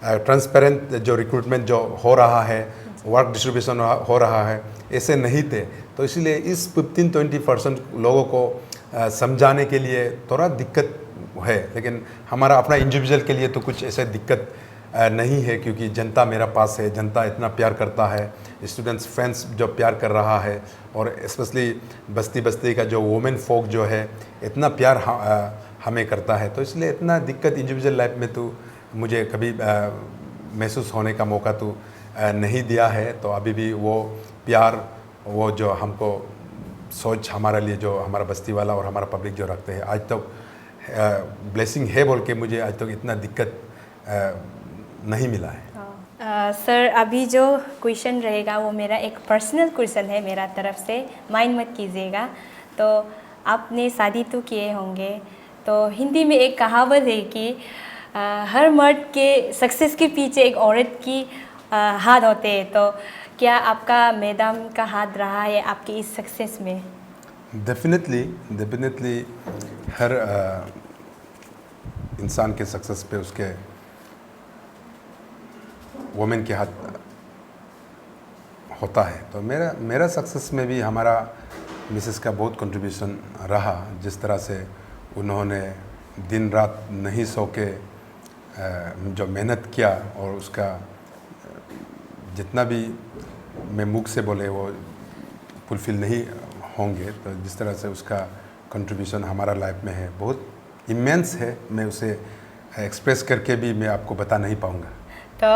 ट्रांसपेरेंट जो रिक्रूटमेंट जो हो रहा है, वर्क डिस्ट्रीब्यूशन हो रहा है, ऐसे नहीं थे। तो इसलिए इस 15-20% लोगों को समझाने के लिए थोड़ा दिक्कत है। लेकिन हमारा अपना इंडिविजुअल के लिए तो कुछ ऐसे दिक्कत नहीं है, क्योंकि जनता मेरा पास है, जनता इतना प्यार करता है, स्टूडेंट्स फ्रेंड्स जो प्यार कर रहा है, और स्पेशली बस्ती का जो वुमेन फोक जो है इतना प्यार हमें करता है। तो इसलिए इतना दिक्कत इंडिविजुअल लाइफ में तो मुझे कभी महसूस होने का मौका तो नहीं दिया है। तो अभी भी वो प्यार, वो जो हमको सोच हमारे लिए जो हमारा बस्ती वाला और हमारा पब्लिक जो रखते हैं, आज तक ब्लेसिंग है बोल के मुझे आज तक इतना दिक्कत नहीं मिला है। सर, अभी जो क्वेश्चन रहेगा वो मेरा एक पर्सनल क्वेश्चन है मेरा तरफ से, माइंड मत कीजिएगा। तो आपने शादी तो किए होंगे, तो हिंदी में एक कहावत है कि हर मर्द के सक्सेस के पीछे एक औरत की हाथ होते हैं। तो क्या आपका मैडम का हाथ रहा है आपकी इस सक्सेस में? डेफिनेटली हर इंसान के सक्सेस पे उसके वुमेन के हाथ होता है। तो मेरा सक्सेस में भी हमारा मिसेस का बहुत कंट्रीब्यूशन रहा। जिस तरह से उन्होंने दिन रात नहीं सो के जो मेहनत किया, और उसका जितना भी मैं मुख से बोले वो फुलफिल नहीं होंगे। तो जिस तरह से उसका कंट्रीब्यूशन हमारा लाइफ में है, बहुत इमेंस है। मैं उसे एक्सप्रेस करके भी मैं आपको बता नहीं पाऊँगा। तो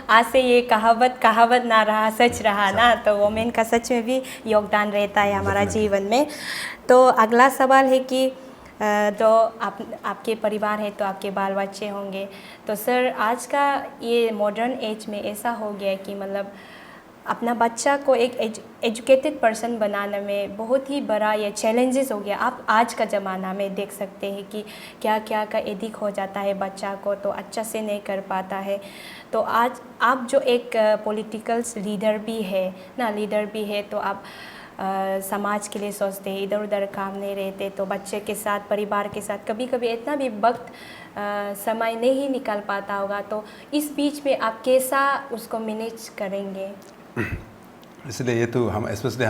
आज से ये कहावत ना रहा, सच रहा ना। तो वुमेन का सच में भी योगदान रहता है हमारा जीवन में। तो अगला सवाल है कि तो आपके परिवार है तो आपके बाल बच्चे होंगे। तो सर, आज का ये मॉडर्न एज में ऐसा हो गया है कि मतलब अपना बच्चा को एक एजुकेटेड पर्सन बनाने में बहुत ही बड़ा ये चैलेंजेस हो गया। आप आज का ज़माना में देख सकते हैं कि क्या क्या का एडिक हो जाता है बच्चा को, तो अच्छा से नहीं कर पाता है। तो आज आप जो एक पॉलिटिकल लीडर भी है तो आप समाज के लिए सोचते हैं, इधर उधर काम नहीं रहते, तो बच्चे के साथ, परिवार के साथ कभी कभी इतना भी वक्त समय नहीं निकाल पाता होगा। तो इस बीच में आप कैसा उसको मैनेज करेंगे? इसलिए ये तो हम स्पेशली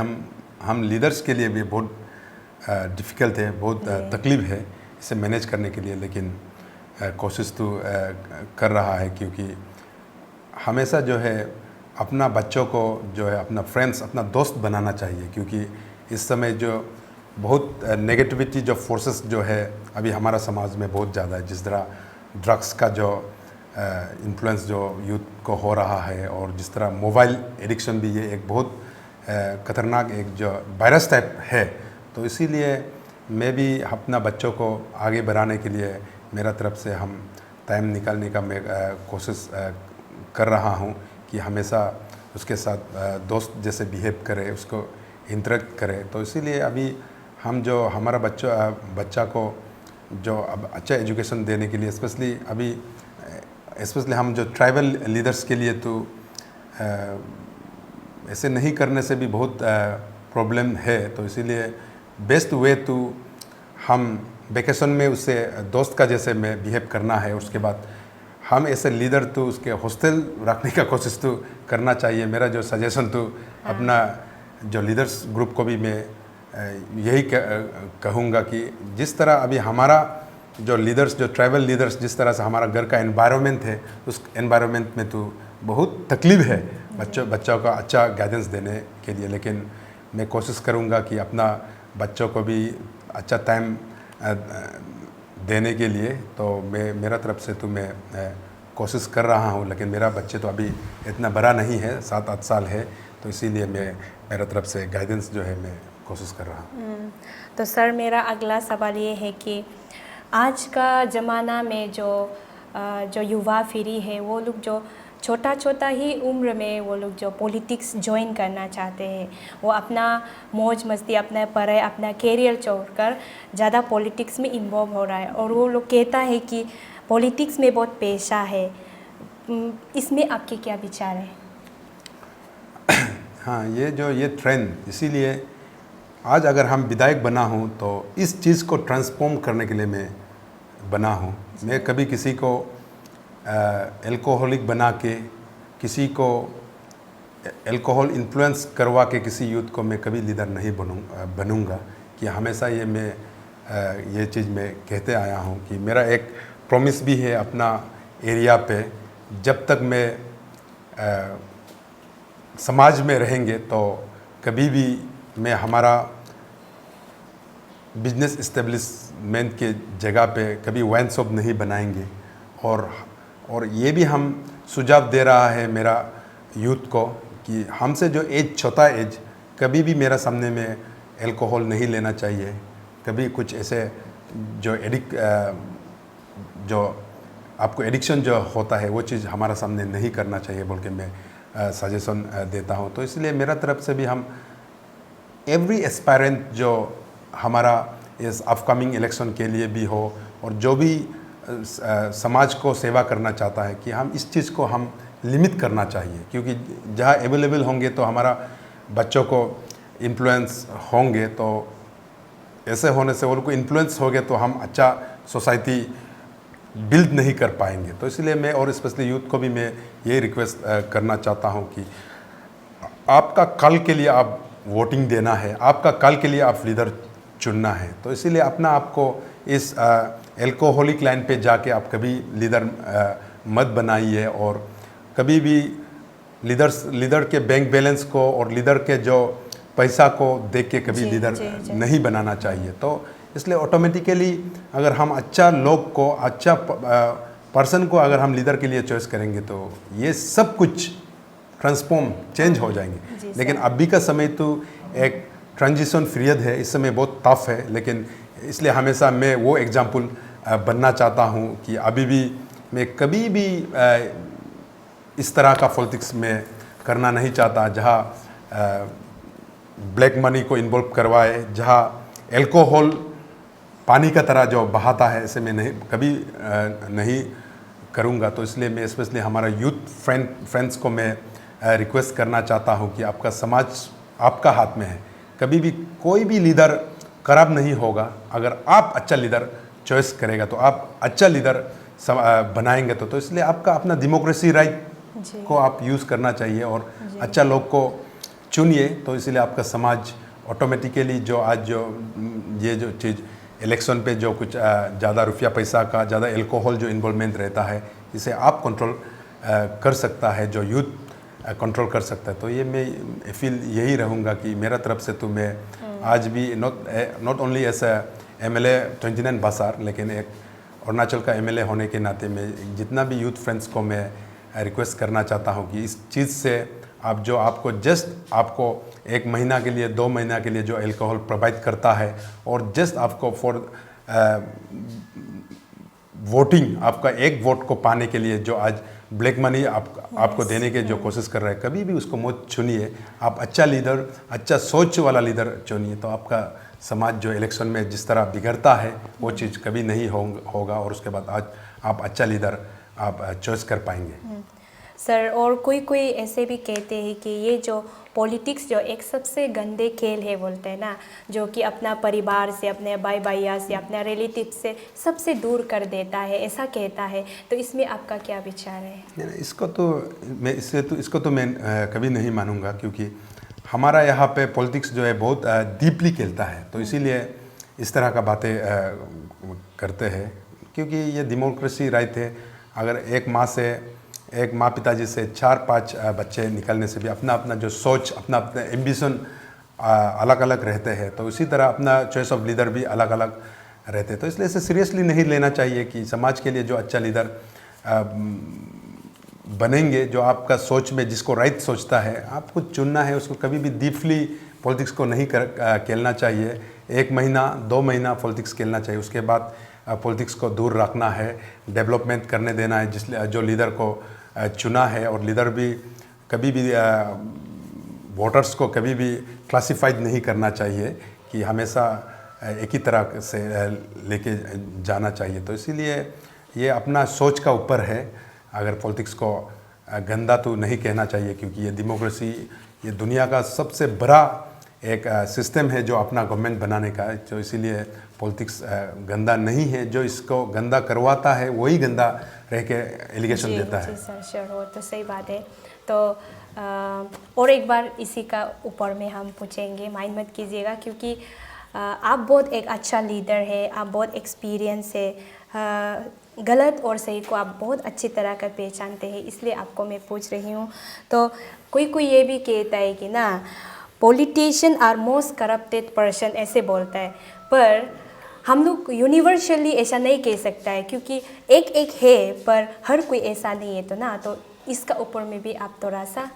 हम लीडर्स के लिए भी बहुत डिफ़िकल्ट है, बहुत तकलीफ है इसे मैनेज करने के लिए, लेकिन कोशिश तो कर रहा है, क्योंकि हमेशा जो है अपना बच्चों को जो है अपना फ्रेंड्स, अपना दोस्त बनाना चाहिए। क्योंकि इस समय जो बहुत नेगेटिविटी जो फोर्सेस जो है अभी हमारा समाज में बहुत ज़्यादा है, जिस तरह ड्रग्स का जो इन्फ्लुएंस जो यूथ को हो रहा है, और जिस तरह मोबाइल एडिक्शन भी ये एक बहुत ख़तरनाक एक जो वायरस टाइप है। तो इसीलिए मैं भी अपना बच्चों को आगे बढ़ाने के लिए मेरा तरफ से हम टाइम निकालने का मैं कोशिश कर रहा हूँ कि हमेशा उसके साथ दोस्त जैसे बिहेव करे, उसको इंटरेक्ट करे। तो इसीलिए अभी हम जो हमारा बच्चा को जो अब अच्छा एजुकेशन देने के लिए स्पेशली हम जो ट्राइबल लीडर्स के लिए तो ऐसे नहीं करने से भी बहुत प्रॉब्लम है। तो इसीलिए बेस्ट वे तो हम वेकेशन में उससे दोस्त का जैसे में बिहेव करना है। उसके बाद हम ऐसे लीडर तो उसके हॉस्टल रखने का कोशिश तो करना चाहिए। मेरा जो सजेशन तो अपना जो लीडर्स ग्रुप को भी मैं यही कहूँगा कि जिस तरह अभी हमारा जो लीडर्स, जो ट्राइबल लीडर्स, जिस तरह से हमारा घर का एनवायरनमेंट है, उस एनवायरनमेंट में तो बहुत तकलीफ है बच्चों का अच्छा गाइडेंस देने के लिए। लेकिन मैं कोशिश करूँगा कि अपना बच्चों को भी अच्छा टाइम देने के लिए, तो मेरा तरफ से तो मैं कोशिश कर रहा हूँ। लेकिन मेरा बच्चे तो अभी इतना बड़ा नहीं है, 7-8 साल है, तो इसीलिए मेरा तरफ से गाइडेंस जो है मैं कोशिश कर रहा हूँ। तो सर, मेरा अगला सवाल ये है कि आज का ज़माना में जो युवा पीढ़ी है, वो लोग जो छोटा ही उम्र में वो लोग जो पॉलिटिक्स ज्वाइन करना चाहते हैं, वो अपना मौज मस्ती, अपना पढ़ाई, अपना कैरियर छोड़कर ज़्यादा पॉलिटिक्स में इन्वॉल्व हो रहा है, और वो लोग कहता है कि पॉलिटिक्स में बहुत पैसा है। इसमें आपके क्या विचार है? हाँ, ये ट्रेंड, इसीलिए आज अगर हम विधायक बना हूँ तो इस चीज़ को ट्रांसफॉर्म करने के लिए मैं बना हूँ। मैं कभी किसी को एल्कोहलिक बना के, किसी को एल्कोहल इन्फ्लुएंस करवा के किसी यूथ को मैं कभी लीडर नहीं बनूंगा। कि हमेशा ये चीज़ मैं कहते आया हूँ कि मेरा एक प्रॉमिस भी है अपना एरिया पे, जब तक मैं समाज में रहेंगे तो कभी भी मैं हमारा बिजनेस इस्टेब्लिशमेंट के जगह पे कभी वाइन शॉप नहीं बनाएंगे। और ये भी हम सुझाव दे रहा है मेरा यूथ को कि हमसे जो एज छोटा एज, कभी भी मेरा सामने में अल्कोहल नहीं लेना चाहिए, कभी कुछ ऐसे जो जो आपको एडिक्शन जो होता है वो चीज़ हमारा सामने नहीं करना चाहिए बोल के मैं सजेशन देता हूँ। तो इसलिए मेरा तरफ से भी हम एवरी एस्पायरेंट जो हमारा इस अपकमिंग इलेक्शन के लिए भी हो, और जो भी समाज को सेवा करना चाहता है, कि हम इस चीज़ को हम लिमिट करना चाहिए। क्योंकि जहाँ अवेलेबल होंगे तो हमारा बच्चों को इन्फ्लुएंस होंगे, तो ऐसे होने से उनको इन्फ्लुएंस हो गए तो हम अच्छा सोसाइटी बिल्ड नहीं कर पाएंगे। तो इसलिए मैं, और स्पेशली यूथ को भी मैं यही रिक्वेस्ट करना चाहता हूँ कि आपका कल के लिए आप वोटिंग देना है, आपका कल के लिए आप लीडर चुनना है। तो इसीलिए अपना आपको इस एल्कोहलिक लाइन पे जाके आप कभी लीडर मत बनाइए, और कभी भी लीडर के बैंक बैलेंस को और लीडर के जो पैसा को देख के कभी लीडर नहीं बनाना चाहिए। तो इसलिए ऑटोमेटिकली अगर हम अच्छा लोग को, अच्छा पर्सन को अगर हम लीडर के लिए चॉइस करेंगे तो ये सब कुछ ट्रांसफॉर्म चेंज हो जाएंगे। लेकिन अभी का समय तो एक ट्रांजिशन पीरियड है, इस समय बहुत टफ है। लेकिन इसलिए हमेशा मैं वो एग्जाम्पल बनना चाहता हूँ कि अभी भी मैं कभी भी इस तरह का पॉलिटिक्स में करना नहीं चाहता, जहाँ ब्लैक मनी को इन्वॉल्व करवाए, जहाँ एल्कोहल पानी का तरह जो बहाता है, ऐसे मैं नहीं कभी नहीं करूँगा। तो इसलिए मैं स्पेशली हमारा यूथ फ्रेंड्स को मैं रिक्वेस्ट करना चाहता हूँ कि आपका समाज आपका हाथ में है। कभी भी कोई भी लीडर खराब नहीं होगा, अगर आप अच्छा लीडर चॉइस करेगा तो आप अच्छा लीडर बनाएंगे। तो इसलिए आपका अपना डेमोक्रेसी राइट को आप यूज़ करना चाहिए और अच्छा लोग को चुनिए। तो इसलिए आपका समाज ऑटोमेटिकली जो आज ये जो चीज़ इलेक्शन पे जो कुछ ज़्यादा रुपया पैसा का, ज़्यादा एल्कोहल जो इन्वॉल्वमेंट रहता है, इसे आप कंट्रोल कर सकता है, जो यूथ कंट्रोल कर सकता है। तो ये मैं फील यही रहूँगा कि मेरा तरफ से तो मैं आज भी नॉट ओनली एज MLA 29 बासार, लेकिन एक अरुणाचल का MLA होने के नाते मैं जितना भी यूथ फ्रेंड्स को मैं रिक्वेस्ट करना चाहता हूँ कि इस चीज़ से आप जो आपको जस्ट आपको 1 महीना के लिए 2 महीना के लिए जो एल्कोहल प्रोवाइड करता है और जस्ट आपको फॉर वोटिंग आपका एक वोट को पाने के लिए जो आज ब्लैक मनी आपको देने के जो कोशिश कर रहा है, कभी भी उसको मत चुनिए। आप अच्छा लीडर, अच्छा सोच वाला लीडर चुनिए, तो आपका समाज जो इलेक्शन में जिस तरह बिगड़ता है वो चीज़ कभी नहीं होगा और उसके बाद आज आप अच्छा लीडर आप चॉइस कर पाएंगे। सर, और कोई ऐसे भी कहते हैं कि ये जो पॉलिटिक्स जो एक सबसे गंदे खेल है बोलते हैं ना, जो कि अपना परिवार से, अपने भाई भैया से, अपने रिलेटिव से सबसे दूर कर देता है, ऐसा कहता है। तो इसमें आपका क्या विचार है? इसको तो मैं कभी नहीं मानूंगा, क्योंकि हमारा यहाँ पे पॉलिटिक्स जो है बहुत डीपली खेलता है। तो इसीलिए इस तरह का बातें करते हैं, क्योंकि ये डेमोक्रेसी राइट है। अगर एक माँ पिताजी से 4-5 बच्चे निकलने से भी अपना अपना जो सोच, अपना अपना एम्बिशन अलग अलग रहते हैं, तो इसी तरह अपना चॉइस ऑफ लीडर भी अलग अलग रहते हैं। तो इसलिए इसे सीरियसली नहीं लेना चाहिए कि समाज के लिए जो अच्छा लीडर बनेंगे, जो आपका सोच में जिसको राइट सोचता है, आपको चुनना है। उसको कभी भी डीपली पॉलिटिक्स को नहीं खेलना चाहिए। 1 महीना 2 महीना पॉलिटिक्स खेलना चाहिए, उसके बाद पॉलिटिक्स को दूर रखना है, डेवलपमेंट करने देना है जो लीडर को चुना है। और लीडर भी कभी भी वोटर्स को कभी भी क्लासिफाइड नहीं करना चाहिए कि हमेशा एक ही तरह से लेके जाना चाहिए। तो इसीलिए ये अपना सोच का ऊपर है। अगर पॉलिटिक्स को गंदा तो नहीं कहना चाहिए, क्योंकि ये डेमोक्रेसी, ये दुनिया का सबसे बड़ा एक सिस्टम है जो अपना गवर्नमेंट बनाने का। तो इसीलिए पॉलिटिक्स गंदा नहीं है। जो इसको गंदा करवाता है वही गंदा रह के एलिगेशन देता है। जी सर, श्योर हो, तो सही बात है। तो और एक बार इसी का ऊपर में हम पूछेंगे, माइंड मत कीजिएगा, क्योंकि आप बहुत एक अच्छा लीडर है, आप बहुत एक्सपीरियंस है, गलत और सही को आप बहुत अच्छी तरह कर पहचानते हैं, इसलिए आपको मैं पूछ रही हूँ। तो कोई ये भी कहता है कि ना, politician are most corrupted person, ऐसे बोलता है, पर हम लोग यूनिवर्सली ऐसा नहीं कह सकता है, क्योंकि एक है, पर हर कोई ऐसा नहीं है। तो ना, तो इसका ऊपर में भी आप थोड़ा सा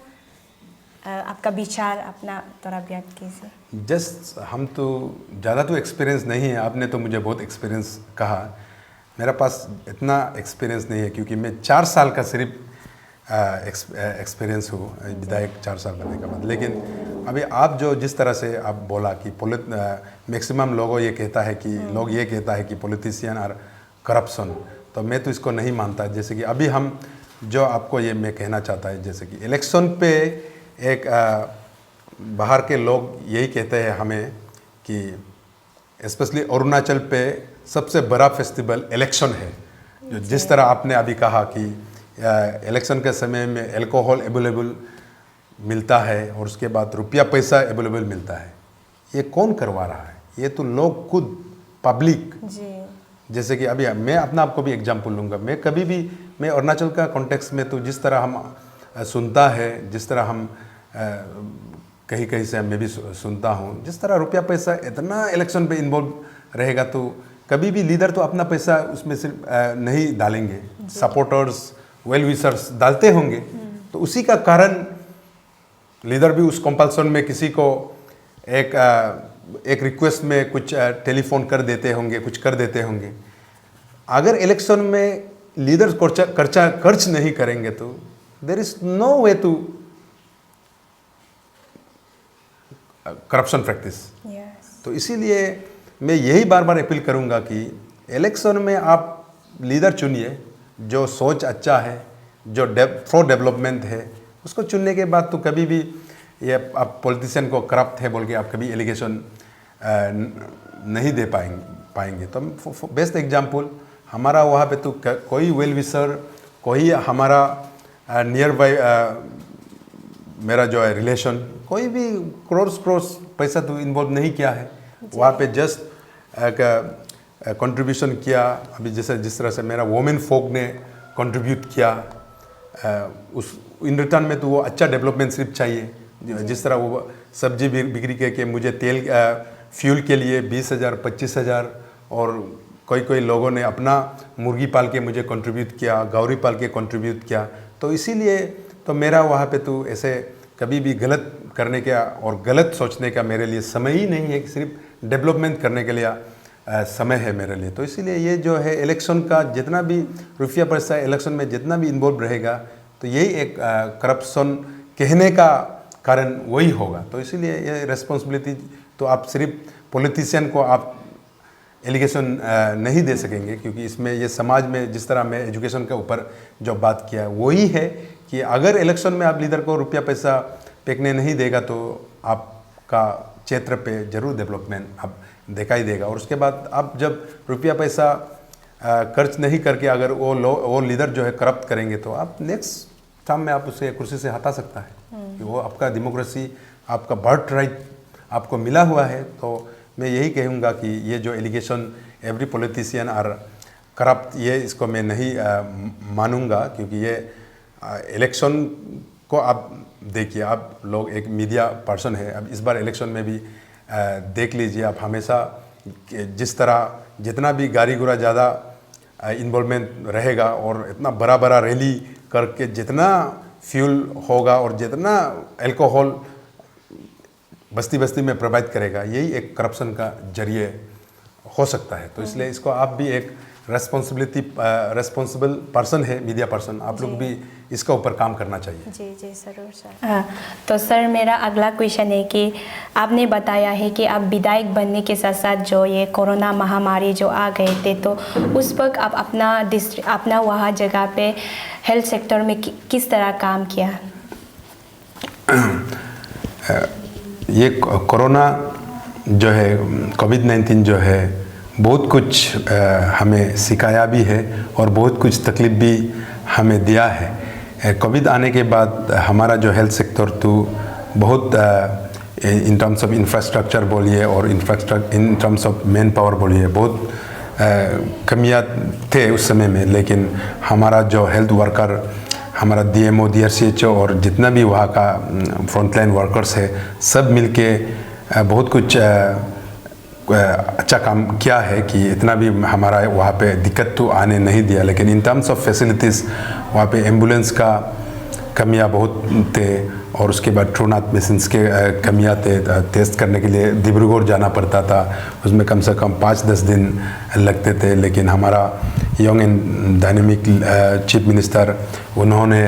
आपका विचार अपना थोड़ा व्यक्त कीजिए। जस्ट हम तो ज़्यादा तो एक्सपीरियंस नहीं है, आपने तो मुझे बहुत एक्सपीरियंस कहा, मेरा पास इतना एक्सपीरियंस नहीं है, क्योंकि मैं 4 साल का सिर्फ एक्सपीरियंस हूँ विधायक 4 साल करने के बाद। लेकिन अभी आप जो जिस तरह से आप बोला कि मैक्सिमम लोगों ये कहता है कि लोग ये कहता है कि पॉलिटिशियन और करप्शन, तो मैं तो इसको नहीं मानता। जैसे कि अभी हम जो आपको ये मैं कहना चाहता है, जैसे कि इलेक्शन पे एक बाहर के लोग यही कहते हैं हमें कि स्पेशली अरुणाचल पे सबसे बड़ा फेस्टिवल इलेक्शन है। जो जिस तरह आपने अभी कहा कि इलेक्शन के समय में एल्कोहल अवेलेबल मिलता है और उसके बाद रुपया पैसा अवेलेबल मिलता है, ये कौन करवा रहा है? ये तो लोग खुद पब्लिक। जैसे कि अभी मैं अपना आपको भी एग्जांपल लूँगा, मैं अरुणाचल का कॉन्टेक्स्ट में तो जिस तरह हम सुनता है, जिस तरह हम कहीं से मैं भी सुनता हूँ, जिस तरह रुपया पैसा इतना इलेक्शन पे इन्वॉल्व रहेगा, तो कभी भी लीडर तो अपना पैसा उसमें सिर्फ नहीं डालेंगे, सपोर्टर्स, वेल विशर्स डालते होंगे। तो उसी का कारण लीडर भी उस कंपल्सन में किसी को एक रिक्वेस्ट में कुछ टेलीफोन कर देते होंगे, कुछ कर देते होंगे। अगर इलेक्शन में लीडर खर्च नहीं करेंगे तो there is no way to corruption practice. Yes. तो इसीलिए मैं यही बार बार अपील करूंगा कि इलेक्शन में आप लीडर चुनिए जो सोच अच्छा है, जो प्रो डेवलपमेंट है। उसको चुनने के बाद तो कभी भी ये आप पॉलिटिशियन को करप्ट है बोल के आप कभी एलिगेशन नहीं दे पाएंगे। तो बेस्ट एग्जांपल हमारा वहाँ पे तो कोई वेल विशर, कोई हमारा नियर बाय मेरा जो है रिलेशन, कोई भी करोड़ पैसा तो इन्वॉल्व नहीं किया है वहाँ पे। जस्ट कंट्रीब्यूशन किया। अभी जैसे जिस तरह से मेरा वोमेन फोक ने कंट्रीब्यूट किया, उस इन रिटर्न में तो वो अच्छा डेवलपमेंट सिर्फ चाहिए। जिस तरह वो सब्जी बिक्री के मुझे तेल फ्यूल के लिए 20,000 25,000, और कोई लोगों ने अपना मुर्गी पाल के मुझे कंट्रीब्यूट किया, गौरी पाल के कंट्रीब्यूट किया। तो इसीलिए तो मेरा वहाँ पे तो ऐसे कभी भी गलत करने का और गलत सोचने का मेरे लिए समय ही नहीं है कि सिर्फ डेवलपमेंट करने के लिए समय है मेरे लिए। तो इसीलिए ये जो है इलेक्शन का जितना भी रुपया पैसा इलेक्शन में जितना भी इन्वॉल्व रहेगा तो यही एक करप्शन कहने का कारण वही होगा। तो इसीलिए ये रिस्पॉन्सिबिलिटी तो आप सिर्फ पॉलिटिशियन को आप एलिगेशन नहीं दे सकेंगे, क्योंकि इसमें ये समाज में जिस तरह मैं एजुकेशन के ऊपर जो बात किया है वही है कि अगर इलेक्शन में आप लीडर को रुपया पैसा फेंकने नहीं देगा तो आपका क्षेत्र पे जरूर डेवलपमेंट अब देखा ही देगा। और उसके बाद आप जब रुपया पैसा खर्च नहीं करके अगर वो लीडर जो है करप्ट करेंगे तो आप नेक्स्ट टर्म में आप उसे कुर्सी से हटा सकता है, कि वो आपका डेमोक्रेसी, आपका बर्थ राइट आपको मिला हुआ है। तो मैं यही कहूँगा कि ये जो allegation every politician are corrupt, ये इसको मैं नहीं मानूंगा, क्योंकि ये इलेक्शन को आप देखिए, आप लोग एक मीडिया पर्सन है, अब इस बार इलेक्शन में भी देख लीजिए आप, हमेशा जिस तरह जितना भी गाड़ी घोड़ा ज़्यादा इन्वॉल्वमेंट रहेगा और इतना बड़ा बड़ा रैली करके जितना फ्यूल होगा और जितना अल्कोहल बस्ती बस्ती में प्रोवाइड करेगा, यही एक करप्शन का जरिए हो सकता है। तो इसलिए इसको आप भी एक रेस्पॉन्सिबल पर्सन है, मीडिया पर्सन, आप लोग भी इसका ऊपर काम करना चाहिए। जी जी ज़रूर सर। तो सर मेरा अगला क्वेश्चन है कि आपने बताया है कि आप विधायक बनने के साथ साथ जो ये कोरोना महामारी जो आ गए थे, तो उस वक्त आप अपना वहाँ जगह पे हेल्थ सेक्टर में किस तरह काम किया? ये कोरोना जो है, कोविड-19 जो है, बहुत कुछ हमें सिखाया भी है और बहुत कुछ तकलीफ भी हमें दिया है। कोविड आने के बाद हमारा जो हेल्थ सेक्टर तो बहुत इन टर्म्स ऑफ इंफ्रास्ट्रक्चर बोलिए और in terms of man power बोलिए, बहुत कमियां थे उस समय में। लेकिन हमारा जो हेल्थ वर्कर, हमारा DMO, DRCHO और जितना भी वहाँ का फ्रंटलाइन वर्कर्स है, सब मिलके बहुत कुछ अच्छा काम किया है कि इतना भी हमारा वहाँ पे दिक्कत तो आने नहीं दिया। लेकिन इन टर्म्स ऑफ फैसिलिटीज़ वहाँ पे एम्बुलेंस का कमियाँ बहुत थे, और उसके बाद ट्रूनाथ मशीन्स के कमियाँ थे। टेस्ट करने के लिए डिब्रूगढ़ जाना पड़ता था, उसमें कम से कम 5-10 दिन लगते थे। लेकिन हमारा young and dynamic chief minister, उन्होंने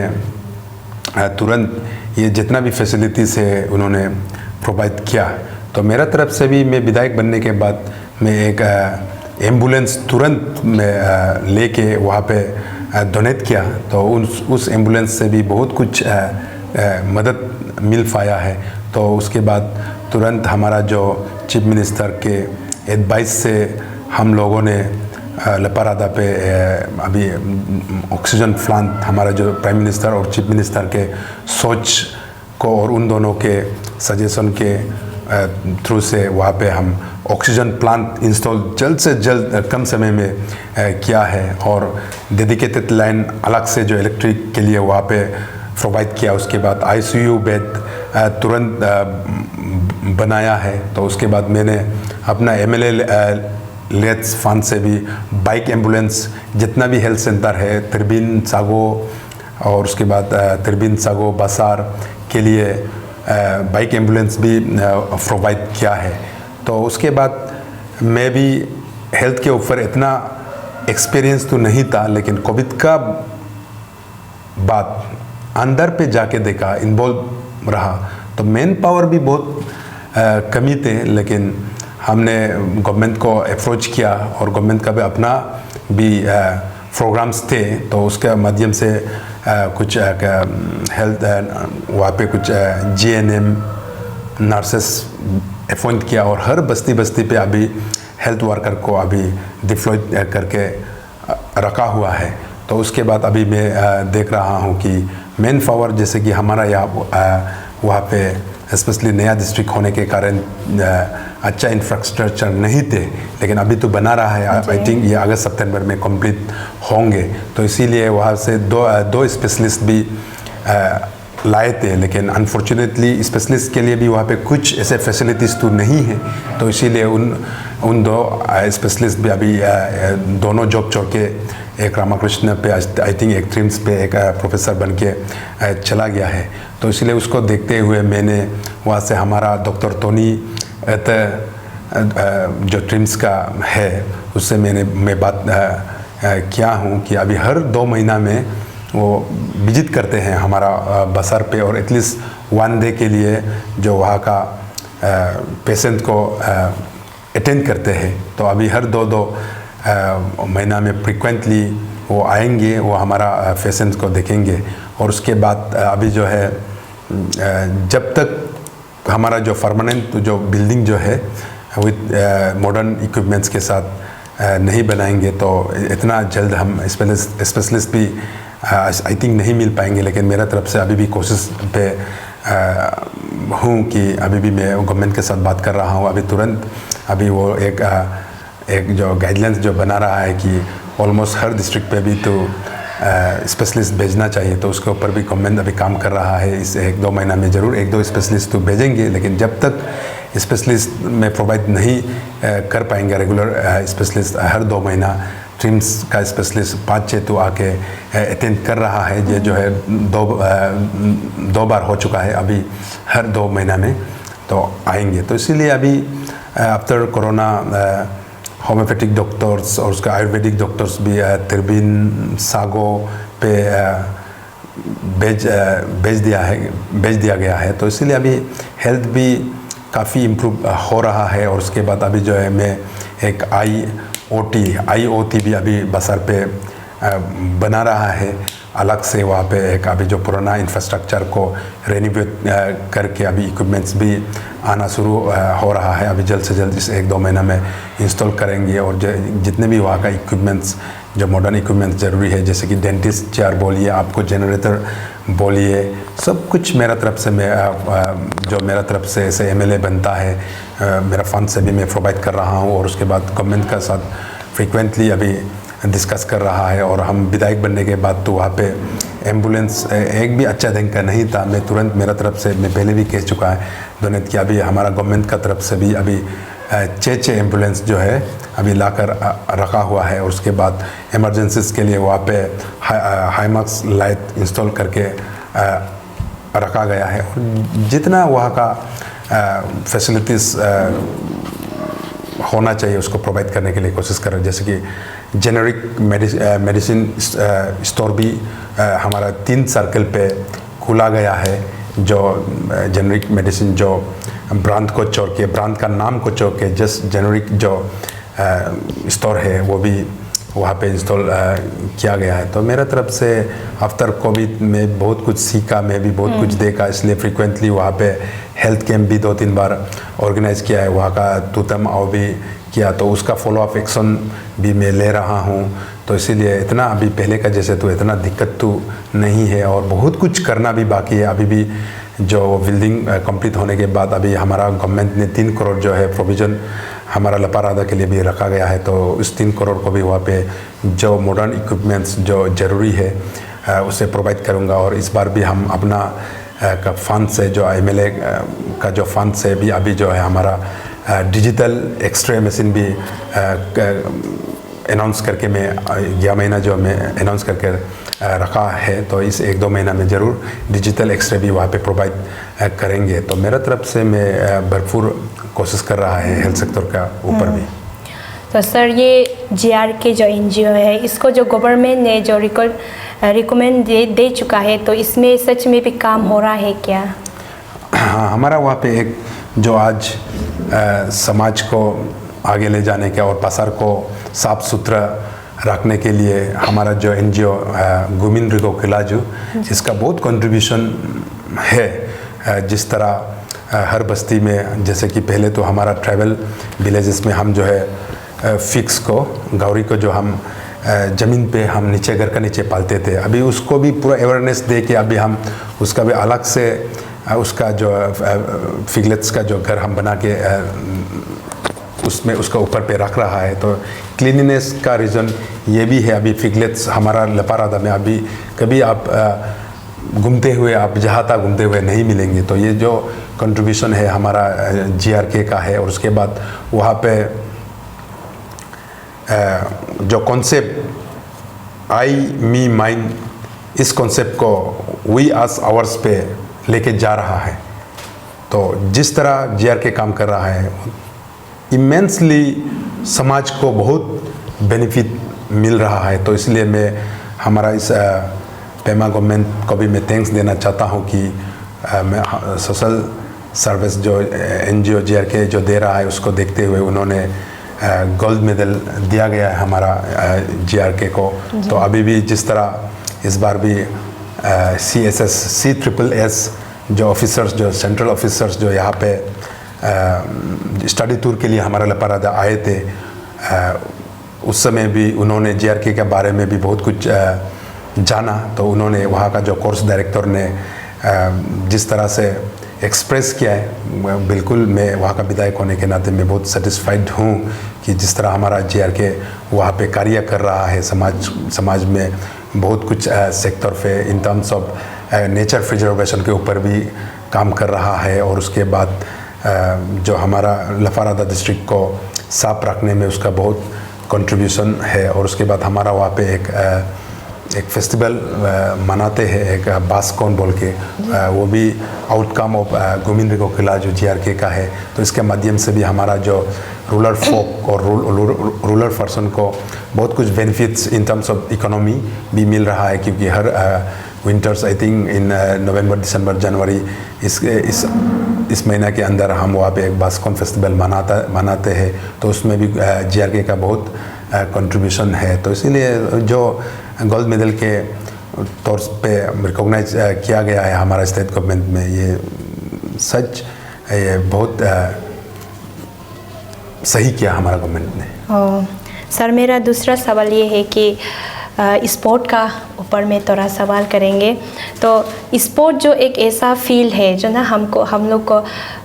तुरंत ये जितना भी फैसिलिटीज़ है उन्होंने प्रोवाइड किया। तो मेरा तरफ से भी मैं विधायक बनने के बाद मैं एक एम्बुलेंस तुरंत में लेके वहाँ पे डोनेट किया। तो उस एम्बुलेंस से भी बहुत कुछ मदद मिल पाया है। तो उसके बाद तुरंत हमारा जो चीफ मिनिस्टर के एडवाइस से हम लोगों ने लपारादा पे अभी ऑक्सीजन प्लांट, हमारा जो प्राइम मिनिस्टर और चीफ मिनिस्टर के सोच को और उन दोनों के सजेशन के थ्रू से वहाँ पे हम ऑक्सीजन प्लांट इंस्टॉल जल्द से जल्द कम समय में किया है। और डेडिकेटेड लाइन अलग से जो इलेक्ट्रिक के लिए वहाँ पे प्रोवाइड किया। उसके बाद ICU बेड तुरंत बनाया है। तो उसके बाद मैंने अपना MLA लेट्स फंड से भी बाइक एम्बुलेंस जितना भी हेल्थ सेंटर है, तिरबिन सागो और उसके बाद तिरबिन सागो बासार के लिए बाइक एम्बुलेंस भी प्रोवाइड किया है। तो उसके बाद मैं भी हेल्थ के ऊपर इतना एक्सपीरियंस तो नहीं था, लेकिन कोविड का बाद अंदर पे जाके देखा, इन्वॉल्व रहा, तो मैन पावर भी बहुत कमी थे, लेकिन हमने गवर्नमेंट को अप्रोच किया और गवर्नमेंट का भी अपना भी प्रोग्राम्स थे, तो उसके माध्यम से कुछ हेल्थ वहाँ पे कुछ GNM नर्सेस अपॉइंट किया और हर बस्ती बस्ती पे अभी हेल्थ वर्कर को अभी डिप्लॉय करके रखा हुआ है। तो उसके बाद अभी मैं देख रहा हूँ कि मैन पावर जैसे कि हमारा यहाँ वहाँ पे स्पेशली नया डिस्ट्रिक्ट होने के कारण अच्छा इंफ्रास्ट्रक्चर नहीं थे, लेकिन अभी तो बना रहा है। आई थिंक ये अगस्त सितंबर में कंप्लीट होंगे, तो इसीलिए वहाँ से दो स्पेशलिस्ट भी लाए थे, लेकिन अनफॉर्चुनेटली स्पेशलिस्ट के लिए भी वहाँ पे कुछ ऐसे फैसिलिटीज़ तो नहीं है, तो इसीलिए उन दो स्पेशलिस्ट भी अभी दोनों जॉब छोड़ के एक रामाकृष्ण पे आई थिंक एक ट्रिम्स पे एक प्रोफेसर बन के चला गया है। तो इसलिए उसको देखते हुए मैंने वहाँ से हमारा डॉक्टर टोनी जो ट्रिम्स का है उससे मैं बात किया हूँ कि अभी हर 2 महीना में वो विजिट करते हैं हमारा बसार पे, और एटलीस्ट 1 डे के लिए जो वहाँ का पेशेंट को अटेंड करते हैं। तो अभी हर 2 महीना में फ्रिक्वेंटली वो आएंगे, वो हमारा पेशेंट को देखेंगे। और उसके बाद अभी जो है जब तक हमारा जो परमानेंट जो बिल्डिंग जो है विद मॉडर्न इक्विपमेंट्स के साथ नहीं बनाएंगे, तो इतना जल्द हम स्पेशलिस्ट भी आई थिंक नहीं मिल पाएंगे। लेकिन मेरा तरफ से अभी भी कोशिश पे हूँ कि अभी भी मैं गवर्नमेंट के साथ बात कर रहा हूँ। अभी तुरंत अभी वो एक जो गाइडलाइंस जो बना रहा है कि ऑलमोस्ट हर डिस्ट्रिक्ट पे भी तो स्पेशलिस्ट भेजना चाहिए, तो उसके ऊपर भी गवर्नमेंट अभी काम कर रहा है। इस 1-2 महीना में ज़रूर 1-2 स्पेशलिस्ट तो भेजेंगे, लेकिन जब तक स्पेशलिस्ट में प्रोवाइड नहीं कर पाएंगे रेगुलर स्पेशलिस्ट, हर 2 महीना ट्रिम्स का स्पेशलिस्ट 5-6 तो आके अटेंड कर रहा है। ये जो है 2 बार हो चुका है, अभी हर 2 महीना में तो आएंगे। तो इसीलिए अभी आफ्टर कोरोना होम्योपैथिक डॉक्टर्स और उसका आयुर्वेदिक डॉक्टर्स भी तिरबिन सागो पे भेज दिया गया है। तो इसीलिए अभी हेल्थ भी काफ़ी इम्प्रूव हो रहा है। और उसके बाद अभी जो है मैं एक IoT भी अभी बसार पे बना रहा है अलग से। वहाँ पे एक अभी जो पुराना इंफ्रास्ट्रक्चर को रेनोवेट करके अभी इक्विपमेंट्स भी आना शुरू हो रहा है। अभी जल्द से जल्द इस 1-2 महीना में इंस्टॉल करेंगे। और जितने भी वहाँ का इक्विपमेंट्स जो मॉडर्न इक्विपमेंट्स ज़रूरी है, जैसे कि डेंटिस्ट चेयर बोलिए, आपको जनरेटर बोलिए, सब कुछ मेरा तरफ से जो मेरा तरफ से ऐसे MLA बनता है मेरा फंड से भी मैं प्रोवाइड कर रहा हूँ। और उसके बाद गवर्नमेंट का साथ फ्रिक्वेंटली अभी डिस्कस कर रहा है। और हम विधायक बनने के बाद तो वहाँ पे एम्बुलेंस एक भी अच्छा ढंग का नहीं था। मैं तुरंत मेरा तरफ से मैं पहले भी कह चुका है डोनेट किया। अभी हमारा गवर्नमेंट का तरफ से भी अभी 6 एम्बुलेंस जो है अभी लाकर रखा हुआ है। और उसके बाद इमरजेंसीज के लिए वहाँ पे हाईमार्क्स लाइट इंस्टॉल करके रखा गया है। और जितना वहाँ का फैसिलिटीज़ होना चाहिए उसको प्रोवाइड करने के लिए कोशिश कर रहे हैं। जैसे कि जेनरिक मेडिसिन स्टोर भी हमारा 3 सर्कल पे खुला गया है। जो जेनरिक मेडिसिन जो ब्रांड को छोड़ के, ब्रांड का नाम को छोड़ के जस्ट जेनरिक जो स्टोर है वो भी वहाँ पे इंस्टॉल किया गया है। तो मेरा तरफ से आफ्टर कोविड में बहुत कुछ सीखा, मैं भी बहुत कुछ देखा, इसलिए फ्रिक्वेंटली वहाँ पे हेल्थ कैंप भी 2-3 बार ऑर्गेनाइज़ किया है। वहाँ का तूतम आओ भी किया, तो उसका फॉलो अप एक्शन भी मैं ले रहा हूँ। तो इसीलिए इतना अभी पहले का जैसे तो इतना दिक्कत तो नहीं है। और बहुत कुछ करना भी बाकी है। अभी भी जो बिल्डिंग कंप्लीट होने के बाद अभी हमारा गवर्नमेंट ने 3 करोड़ जो है प्रोविज़न हमारा लपारादा के लिए भी रखा गया है। तो इस 3 करोड़ को भी वहाँ पे जो मॉडर्न इक्विपमेंट्स जो ज़रूरी है उसे प्रोवाइड करूँगा। और इस बार भी हम अपना का फंड से जो MLA का जो फंड से भी अभी जो है हमारा डिजिटल एक्सरे मशीन भी अनाउंस करके मैं 11 महीना जो मैं अनाउंस करके रखा है। तो इस 1-2 महीना में ज़रूर डिजिटल एक्सरे भी वहाँ पे प्रोवाइड करेंगे। तो मेरा तरफ से मैं भरपूर कोशिश कर रहा है हेल्थ सेक्टर का ऊपर भी। तो सर ये JRK जो NGO है, इसको जो गवर्नमेंट ने जो रिकमेंड दे चुका है, तो इसमें सच में भी काम हो रहा है क्या? हाँ, हमारा वहाँ पे एक जो आज समाज को आगे ले जाने के और बाजार को साफ सुथरा रखने के लिए हमारा जो NGO गुमिन रिगो खिलाजू, इसका बहुत कंट्रीब्यूशन है। जिस तरह हर बस्ती में, जैसे कि पहले तो हमारा ट्राइबल विलेजेस में हम जो है फिक्स को, गौरी को जो हम ज़मीन पे हम नीचे घर का नीचे पालते थे, अभी उसको भी पूरा अवेयरनेस दे के अभी हम उसका भी अलग से उसका जो फिगलेट्स का जो घर हम बना के उसमें उसका ऊपर पे रख रहा है। तो क्लीनिनेस का रीज़न ये भी है। अभी फिगलेट्स हमारा लपारादा में अभी कभी आप घूमते हुए, आप जहाँ तक घूमते हुए नहीं मिलेंगे। तो ये जो कंट्रीब्यूशन है हमारा GRK का है। और उसके बाद वहाँ पे जो कॉन्सेप्ट आई मी माइन, इस कॉन्सेप्ट को वी आस आवर्स पे लेके जा रहा है। तो जिस तरह GRK काम कर रहा है, इमेंसली समाज को बहुत बेनिफिट मिल रहा है। तो इसलिए मैं हमारा इस पेमा गवर्नमेंट को भी मैं थैंक्स देना चाहता हूँ कि मैं सोशल सर्विस जो NGO GRK जो दे रहा है, उसको देखते हुए उन्होंने गोल्ड मेडल दिया गया है हमारा GRK को। तो अभी भी जिस तरह इस बार भी CSS CSSS जो ऑफिसर्स, जो सेंट्रल ऑफिसर्स जो यहाँ पे स्टडी टूर के लिए हमारा लपारादा आए थे, उस समय भी उन्होंने GRK के बारे में भी बहुत कुछ जाना। तो उन्होंने वहाँ का जो कोर्स डायरेक्टर ने जिस तरह से एक्सप्रेस किया है, बिल्कुल मैं वहाँ का विधायक होने के नाते मैं बहुत सेटिस्फाइड हूँ कि जिस तरह हमारा GRK वहाँ पे कार्य कर रहा है। समाज में बहुत कुछ सेक्टर पे in terms of nature preservation के ऊपर भी काम कर रहा है। और उसके बाद जो हमारा लफारादा डिस्ट्रिक्ट को साफ रखने में उसका बहुत कंट्रीब्यूशन है। और उसके बाद हमारा वहाँ पे एक फेस्टिवल मनाते हैं, एक बास्कोन बोल के, वो भी आउटकम ऑफ गुमिन रिगो किला जो GRK का है। तो इसके माध्यम से भी हमारा जो रूरल फोक और रूरल पर्सन को बहुत कुछ benefits in terms of economy भी मिल रहा है। क्योंकि हर विंटर्स आई थिंक इन नवंबर, दिसंबर, जनवरी इस महीना के अंदर हम वहाँ पे एक बास्कोन फेस्टिवल मनाते हैं। तो उसमें भी GRK का बहुत कंट्रीब्यूशन है। तो इसीलिए जो गोल्ड मेडल के तौर पे रिकॉग्नाइज किया गया है हमारा स्टेट गवर्नमेंट में, ये सच ये बहुत सही किया हमारा गवर्नमेंट ने। सर, मेरा दूसरा सवाल ये है कि स्पोर्ट का ऊपर में थोड़ा सवाल करेंगे। तो स्पोर्ट जो एक ऐसा फील्ड है जो ना हम लोग को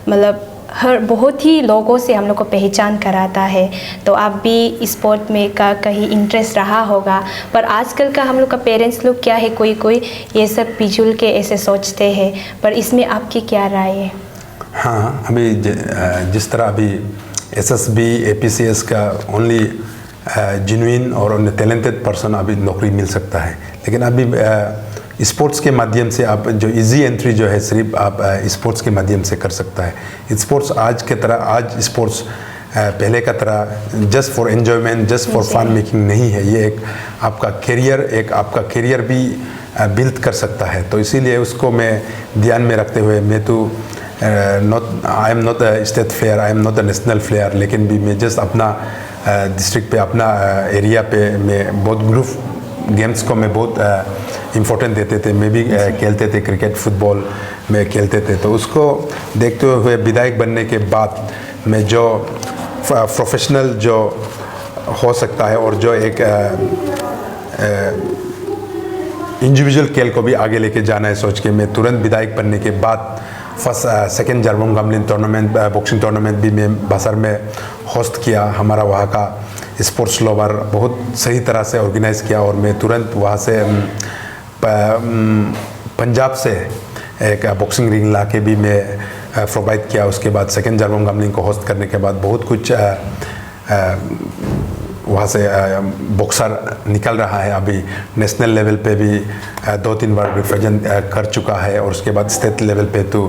मतलब हर बहुत ही लोगों से हम लोग को पहचान कराता है। तो आप भी स्पोर्ट में का कहीं इंटरेस्ट रहा होगा, पर आजकल का हम लोग का पेरेंट्स लोग क्या है, कोई ये सब पिछुल के ऐसे सोचते हैं, पर इसमें आपकी क्या राय है? हाँ, अभी जिस तरह अभी SSB APCS का ओनली जेन्युइन और टैलेंटेड पर्सन अभी नौकरी मिल सकता है। लेकिन अभी स्पोर्ट्स के माध्यम से आप जो इजी एंट्री जो है सिर्फ आप स्पोर्ट्स के माध्यम से कर सकता है। स्पोर्ट्स आज स्पोर्ट्स पहले का तरह just for enjoyment, just for fun making नहीं है। ये एक आपका करियर भी बिल्ड कर सकता है। तो इसीलिए उसको मैं ध्यान में रखते हुए मैं तो I am not a state player, I am not a national player, लेकिन भी मैं जस्ट अपना डिस्ट्रिक्ट पे, अपना एरिया पे मैं बहुत ग्रुप गेम्स को मैं बहुत इम्पोर्टेंट देते थे। मैं भी खेलते थे, क्रिकेट, फुटबॉल में खेलते थे। तो उसको देखते हुए विधायक बनने के बाद मैं जो प्रोफेशनल जो हो सकता है और जो एक इंडिविजुअल खेल को भी आगे लेके जाना है सोच के मैं तुरंत विधायक बनने के बाद सेकेंड जर्बोंग गमलिन टूर्नामेंट, बॉक्सिंग टूर्नामेंट भी मैं बासर में होस्ट किया। हमारा वहाँ का स्पोर्ट्स लोवर बहुत सही तरह से ऑर्गेनाइज़ किया और मैं तुरंत वहाँ से पंजाब से एक बॉक्सिंग रिंग ला के भी मैं प्रोवाइड किया। उसके बाद सेकेंड जर्बोंग गमलिन को होस्ट करने के बाद बहुत कुछ वहाँ से बॉक्सर निकल रहा है। अभी नेशनल लेवल पे भी 2-3 बार रिप्रेजेंट कर चुका है और उसके बाद स्टेट लेवल पे तो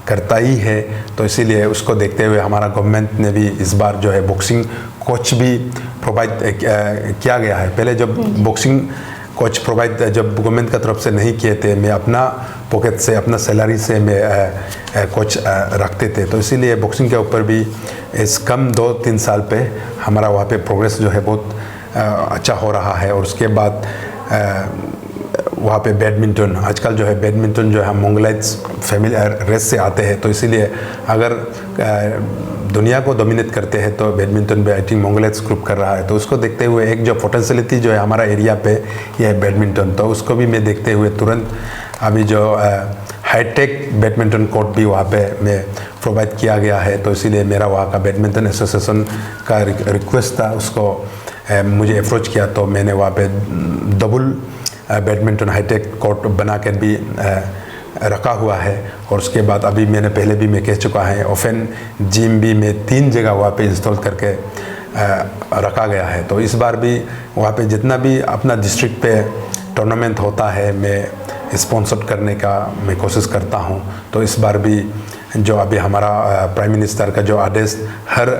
करता ही है। तो इसीलिए उसको देखते हुए हमारा गवर्नमेंट ने भी इस बार जो है बॉक्सिंग कोच भी प्रोवाइड किया गया है। पहले जब बॉक्सिंग कोच प्रोवाइड जब गवर्नमेंट की तरफ से नहीं किए थे, मैं अपना पॉकेट से, अपना सैलरी से मैं कोच रखते थे। तो इसीलिए बॉक्सिंग के ऊपर भी इस कम 2-3 साल पे हमारा वहाँ पे प्रोग्रेस जो है बहुत अच्छा हो रहा है। और उसके बाद वहाँ पे बैडमिंटन, आजकल जो है बैडमिंटन जो है हम मोंगलाइट्स फैमिली रेस से आते हैं, तो इसीलिए अगर दुनिया को डोमिनेट करते हैं तो बैडमिंटन में आई थिंक मोंगलाइट्स ग्रुप कर रहा है। तो उसको देखते हुए एक जो पोटेंशियलिटी जो है हमारा एरिया पे ये है बैडमिंटन, तो उसको भी मैं देखते हुए तुरंत अभी जो हाईटेक बैडमिंटन कोर्ट भी वहाँ पे मैं प्रोवाइड किया गया है। तो इसीलिए मेरा वहाँ का बैडमिंटन एसोसिएशन का रिक्वेस्ट था, उसको मुझे अप्रोच किया, तो मैंने वहाँ पे डबल बैडमिंटन हाईटेक कोर्ट बना कर भी रखा हुआ है। और उसके बाद अभी मैंने पहले भी मैं कह चुका है, ओपन जिम भी मैं 3 जगह वहाँ पे इंस्टॉल करके रखा गया है। तो इस बार भी वहाँ पे जितना भी अपना डिस्ट्रिक्ट पे टूर्नामेंट होता है मैं स्पॉन्सर करने का मैं कोशिश करता हूँ। तो इस बार भी जो अभी हमारा प्राइम मिनिस्टर का जो आदेश हर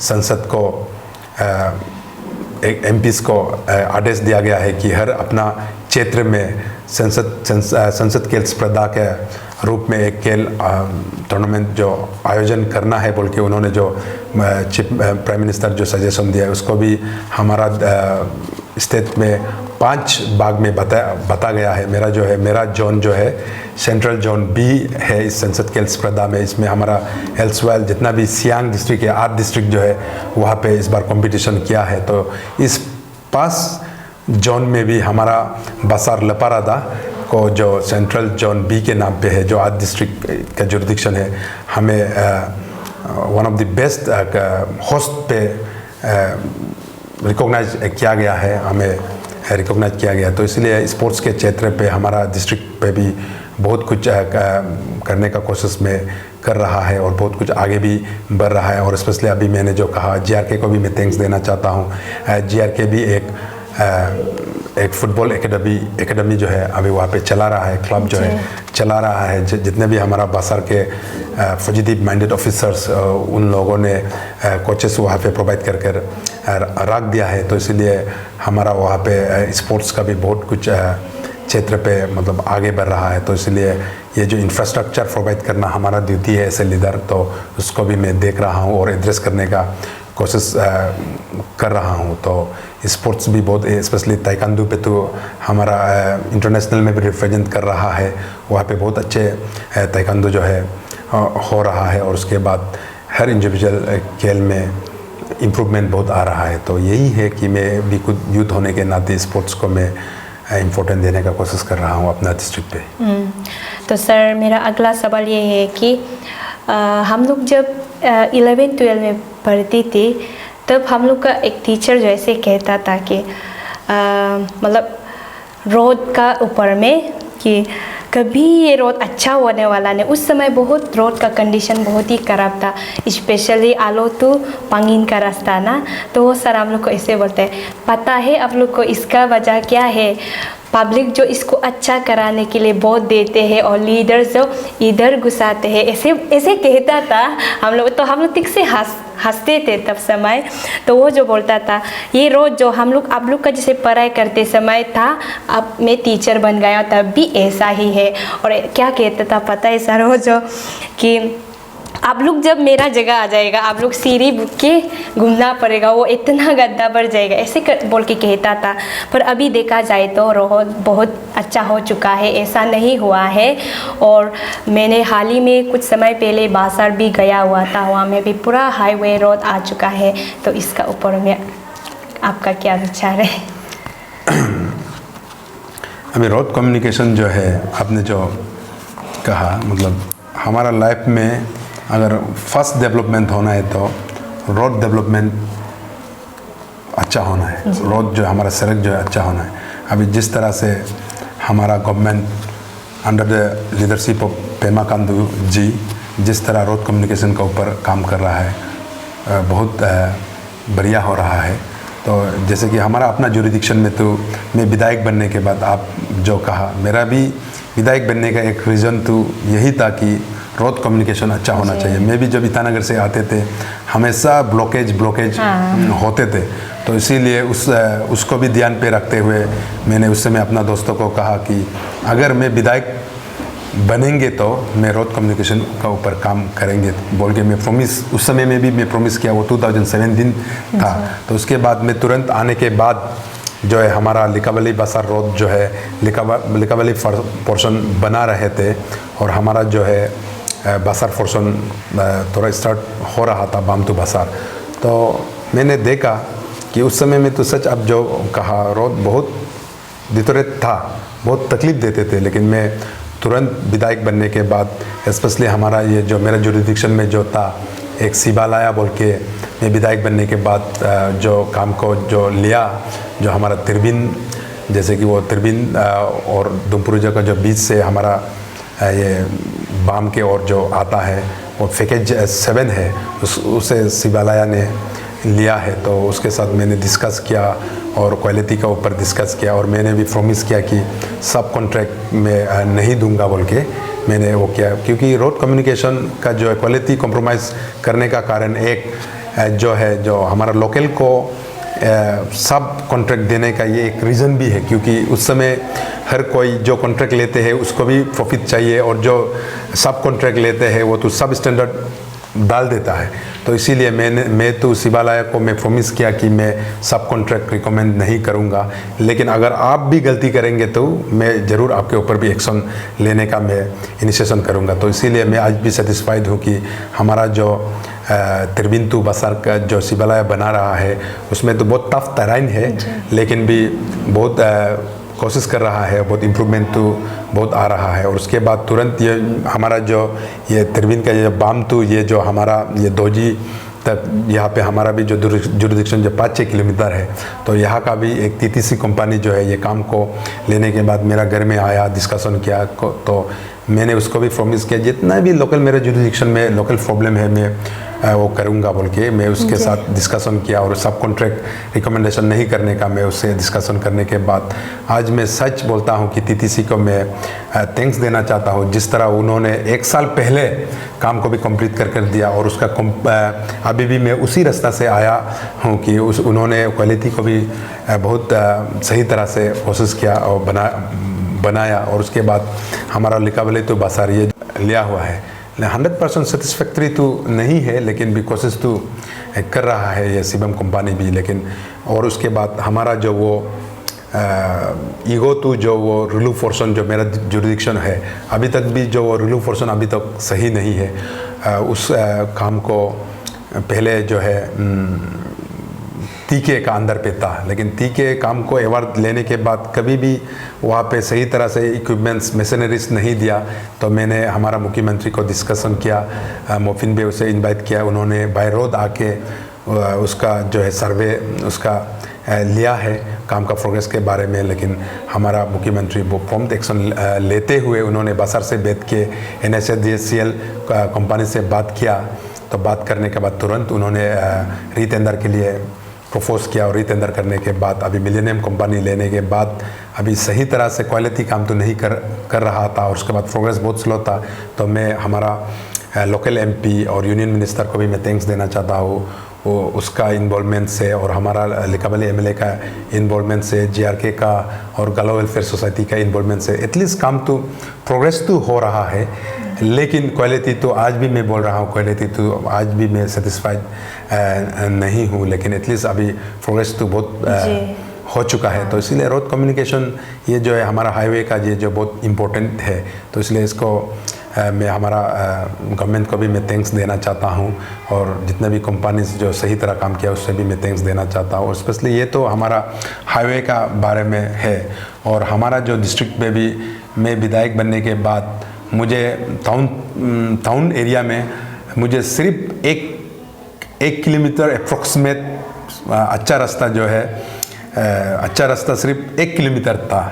संसद को एक MPs को आदेश दिया गया है कि हर अपना क्षेत्र में संसद खेल स्पर्धा के रूप में एक खेल टूर्नामेंट जो आयोजन करना है बोल के उन्होंने जो चीफ प्राइम मिनिस्टर जो सजेशन दिया है, उसको भी हमारा स्टेट में 5 भाग में बता गया है। मेरा जोन जो है सेंट्रल जोन B है इस संसद खेल स्पर्धा में। इसमें हमारा एल्सवेल जितना भी सियांग डिस्ट्रिक्ट है, 8 डिस्ट्रिक्ट जो है वहाँ पे इस बार कंपटीशन किया है। तो इस 5 जोन में भी हमारा बसार लपारादा को जो सेंट्रल जोन B के नाम पे है, जो 8 डिस्ट्रिक्ट का जुरिडिक्शन है, हमें one of the best host पे रिकॉग्नाइज किया गया है, हमें रिकॉग्नाइज किया गया। तो इसलिए स्पोर्ट्स के क्षेत्र पे हमारा डिस्ट्रिक्ट पे भी बहुत कुछ करने का कोशिश में कर रहा है और बहुत कुछ आगे भी बढ़ रहा है। और स्पेशली अभी मैंने जो कहा GRK को भी मैं थैंक्स देना चाहता हूँ। GRK भी एक फुटबॉल एकेडमी जो है अभी वहाँ पे चला रहा है, क्लब जो है चला रहा है। जितने भी हमारा बासार के पॉजिटिव माइंडेड ऑफिसर्स उन लोगों ने कोचेस वहाँ पे प्रोवाइड कर रख दिया है। तो इसलिए हमारा वहाँ पे स्पोर्ट्स का भी बहुत कुछ क्षेत्र पे मतलब आगे बढ़ रहा है। तो इसलिए ये जो इंफ्रास्ट्रक्चर प्रोवाइड करना हमारा ड्यूटी है एज ए लीडर, तो उसको भी मैं देख रहा हूँ और एड्रेस करने का कोशिश कर रहा हूँ। तो स्पोर्ट्स भी बहुत, स्पेशली ताइक्वांडो पे तो हमारा इंटरनेशनल में भी रिप्रेजेंट कर रहा है, वहाँ पे बहुत अच्छे ताइक्वांडो जो है हो रहा है। और उसके बाद हर इंडिविजुअल खेल में इम्प्रूवमेंट बहुत आ रहा है। तो यही है कि मैं भी खुद यूथ होने के नाते स्पोर्ट्स को मैं इम्पोर्टेंट देने का कोशिश कर रहा हूँ अपना डिस्ट्रिक्ट पे। तो सर मेरा अगला सवाल ये है कि हम लोग जब 11-12 में पढ़ती थी तब हम लोग का एक टीचर जो ऐसे कहता था कि मतलब रोड का ऊपर में कि कभी ये रोड अच्छा होने वाला नहीं। उस समय बहुत रोड का कंडीशन बहुत ही ख़राब था, स्पेशली आलो टू पांगिन का रास्ता ना। तो वो सर हम लोग को ऐसे बोलते हैं, पता है आप लोग को इसका वजह क्या है? पब्लिक जो इसको अच्छा कराने के लिए वोट देते हैं और लीडर्स जो इधर घुसाते हैं, ऐसे कहता था। हम लोग ठीक से हंसते थे तब समय। तो वो जो बोलता था ये रोज़ जो हम लोग आप लोग का जैसे पढ़ाई करते समय था, अब मैं टीचर बन गया तब भी ऐसा ही है। और क्या कहता था पता है सर वो जो कि आप लोग जब मेरा जगह आ जाएगा आप लोग सीढ़ी बुक के घूमना पड़ेगा, वो इतना गद्दा बढ़ जाएगा, ऐसे बोल के कहता था। पर अभी देखा जाए तो रोड बहुत अच्छा हो चुका है, ऐसा नहीं हुआ है। और मैंने हाल ही में कुछ समय पहले बासार भी गया हुआ था, वहाँ में भी पूरा हाईवे रोड आ चुका है। तो इसका ऊपर में आपका क्या विचार है? अभी रोड कम्युनिकेशन जो है आपने जो कहा, मतलब हमारा लाइफ में अगर फर्स्ट डेवलपमेंट होना है तो रोड डेवलपमेंट अच्छा होना है। रोड जो हमारा सड़क जो है अच्छा होना है। अभी जिस तरह से हमारा government under the leadership of Pema Khandu ji जिस तरह रोड कम्युनिकेशन के ऊपर काम कर रहा है, बहुत बढ़िया हो रहा है। तो जैसे कि हमारा अपना जुरिडिक्शन में, तो मैं विधायक बनने के बाद आप जो कहा, मेरा भी विधायक बनने का एक रीज़न तो यही था कि रोड कम्युनिकेशन अच्छा होना चाहिए। मैं भी जब ईटानगर से आते थे हमेशा ब्लॉकेज होते थे, तो इसीलिए उसको भी ध्यान पे रखते हुए मैंने उस समय अपना दोस्तों को कहा कि अगर मैं विधायक बनेंगे तो मैं रोड कम्युनिकेशन का ऊपर काम करेंगे बोल के मैं प्रॉमिस, उस समय में भी मैं प्रॉमिस किया। वो 2017 था। तो उसके बाद मैं तुरंत आने के बाद जो है हमारा लिकावली बसार रोड जो है लिकावली पोर्शन बना रहे थे और हमारा जो है बसार पोर्शन थोड़ा स्टार्ट हो रहा था बामतू बसार। तो मैंने देखा कि उस समय में तो सच अब जो कहा रोड बहुत डिटोरेट था, बहुत तकलीफ देते थे, लेकिन मैं तुरंत विधायक बनने के बाद स्पेशली हमारा ये जो मेरा जुरिडिक्शन में जो था एक सिबालाया बोल के, मैं विधायक बनने के बाद जो काम को जो लिया, जो हमारा तिरबिन जैसे कि वो तिरबिन और दुमपुरुजा का जो बीच से हमारा ये बाम के और जो आता है वो पैकेज 7 है, उसे सिबालाया ने लिया है। तो उसके साथ मैंने डिस्कस किया और क्वालिटी का ऊपर डिस्कस किया और मैंने भी प्रॉमिस किया कि सब कॉन्ट्रैक्ट में नहीं दूंगा बोल के मैंने वो किया, क्योंकि रोड कम्युनिकेशन का जो है क्वालिटी कॉम्प्रोमाइज़ करने का कारण एक जो है जो हमारा लोकल को सब कॉन्ट्रैक्ट देने का ये एक रीज़न भी है, क्योंकि उस समय हर कोई जो कॉन्ट्रैक्ट लेते हैं उसको भी प्रॉफिट चाहिए और जो सब कॉन्ट्रैक्ट लेते हैं वो तो सब स्टैंडर्ड डाल देता है। तो इसीलिए मैं तो सिबालाया को मैं प्रॉमिस किया कि मैं सब कॉन्ट्रैक्ट रिकमेंड नहीं करूंगा, लेकिन अगर आप भी गलती करेंगे तो मैं ज़रूर आपके ऊपर भी एक्शन लेने का मैं इनिशिएशन करूंगा। तो इसीलिए मैं आज भी सेटिस्फाइड हूँ कि हमारा जो तिरबिंतु बसार का जो सिबालाया बना रहा है उसमें तो बहुत टफ टराइन है, लेकिन भी बहुत कोशिश कर रहा है, बहुत इम्प्रूवमेंट तो बहुत आ रहा है। और उसके बाद तुरंत ये हमारा जो ये तिरबिन का ये बामतू ये जो हमारा ये दोजी तक यहाँ पे हमारा भी जो जुरिडिक्शन जो 5-6 किलोमीटर है, तो यहाँ का भी एक TTC कंपनी जो है ये काम को लेने के बाद मेरा घर में आया, डिस्कशन किया, तो मैंने उसको भी प्रॉमिस किया जितना भी लोकल मेरे जुरिडिक्शन में लोकल प्रॉब्लम है मैं वो करूँगा बोल के मैं उसके साथ डिस्कशन किया और सब कॉन्ट्रैक्ट रिकमेंडेशन नहीं करने का मैं उससे डिस्कशन करने के बाद आज मैं सच बोलता हूँ कि TTC को मैं थैंक्स देना चाहता हूँ, जिस तरह उन्होंने 1 साल पहले काम को भी कंप्लीट कर दिया और उसका अभी भी मैं उसी रास्ता से आया हूँ कि उन्होंने क्वालिटी को भी बहुत सही तरह से कोशिश किया और बनाया और उसके बाद हमारा लिकावली तो बसार ये लिया हुआ है। 100% सेटिस्फैक्ट्री तो नहीं है, लेकिन भी कोशिश तो कर रहा है ये शिवम कंपनी भी। लेकिन और उसके बाद हमारा जो वो ईगो तो जो वो रिलीफ पोर्शन जो मेरा जुरिडिक्शन है अभी तक भी जो वो रिलीफ पोर्शन अभी तक सही नहीं है। उस काम को पहले जो है तीके का अंदर पे था, लेकिन तीके काम को अवार्ड लेने के बाद कभी भी वहाँ पे सही तरह से इक्विपमेंट्स मशीनरीज नहीं दिया। तो मैंने हमारा मुख्यमंत्री को डिस्कशन किया, मोफिन भी उसे इनवाइट किया, उन्होंने बाय रोड आके उसका जो है सर्वे उसका लिया है काम का प्रोग्रेस के बारे में। लेकिन हमारा मुख्यमंत्री वो प्रॉम्प्ट एक्शन लेते हुए उन्होंने बसार से बैठ के NHDCL कंपनी से बात किया। तो बात करने के बाद तुरंत उन्होंने रीटेंडर के लिए प्रपोज किया और रीटेंडर करने के बाद अभी मिलेनियम कंपनी लेने के बाद अभी सही तरह से क्वालिटी काम तो नहीं कर रहा था और उसके बाद प्रोग्रेस बहुत स्लो था। तो मैं हमारा लोकल MP और यूनियन मिनिस्टर को भी मैं थैंक्स देना चाहता हूँ, वो उसका इन्वॉल्वमेंट से और हमारा लिकावली MLA का इन्वॉल्वमेंट से, JRK का और गलो वेलफेयर सोसाइटी का इन्वॉल्वमेंट से एटलीस्ट काम तो प्रोग्रेस तो हो रहा है। लेकिन क्वालिटी तो आज भी मैं बोल रहा हूँ, क्वालिटी तो आज भी मैं सेटिस्फाइड नहीं हूँ, लेकिन एटलीस्ट अभी प्रोग्रेस तो बहुत हो चुका है। तो इसलिए रोड कम्युनिकेशन ये जो है हमारा हाईवे का ये जो बहुत इम्पोर्टेंट है, तो इसलिए इसको मैं हमारा गवर्नमेंट को भी मैं थैंक्स देना चाहता हूँ और जितने भी कंपनीज जो सही तरह काम किया उससे भी मैं थैंक्स देना चाहता हूँ। और स्पेशली ये तो हमारा हाईवे का बारे में है। और हमारा जो डिस्ट्रिक्ट में भी मैं विधायक बनने के बाद मुझे टाउन एरिया में मुझे सिर्फ एक किलोमीटर अप्रोक्सीमेट अच्छा रास्ता जो है सिर्फ 1 किलोमीटर था।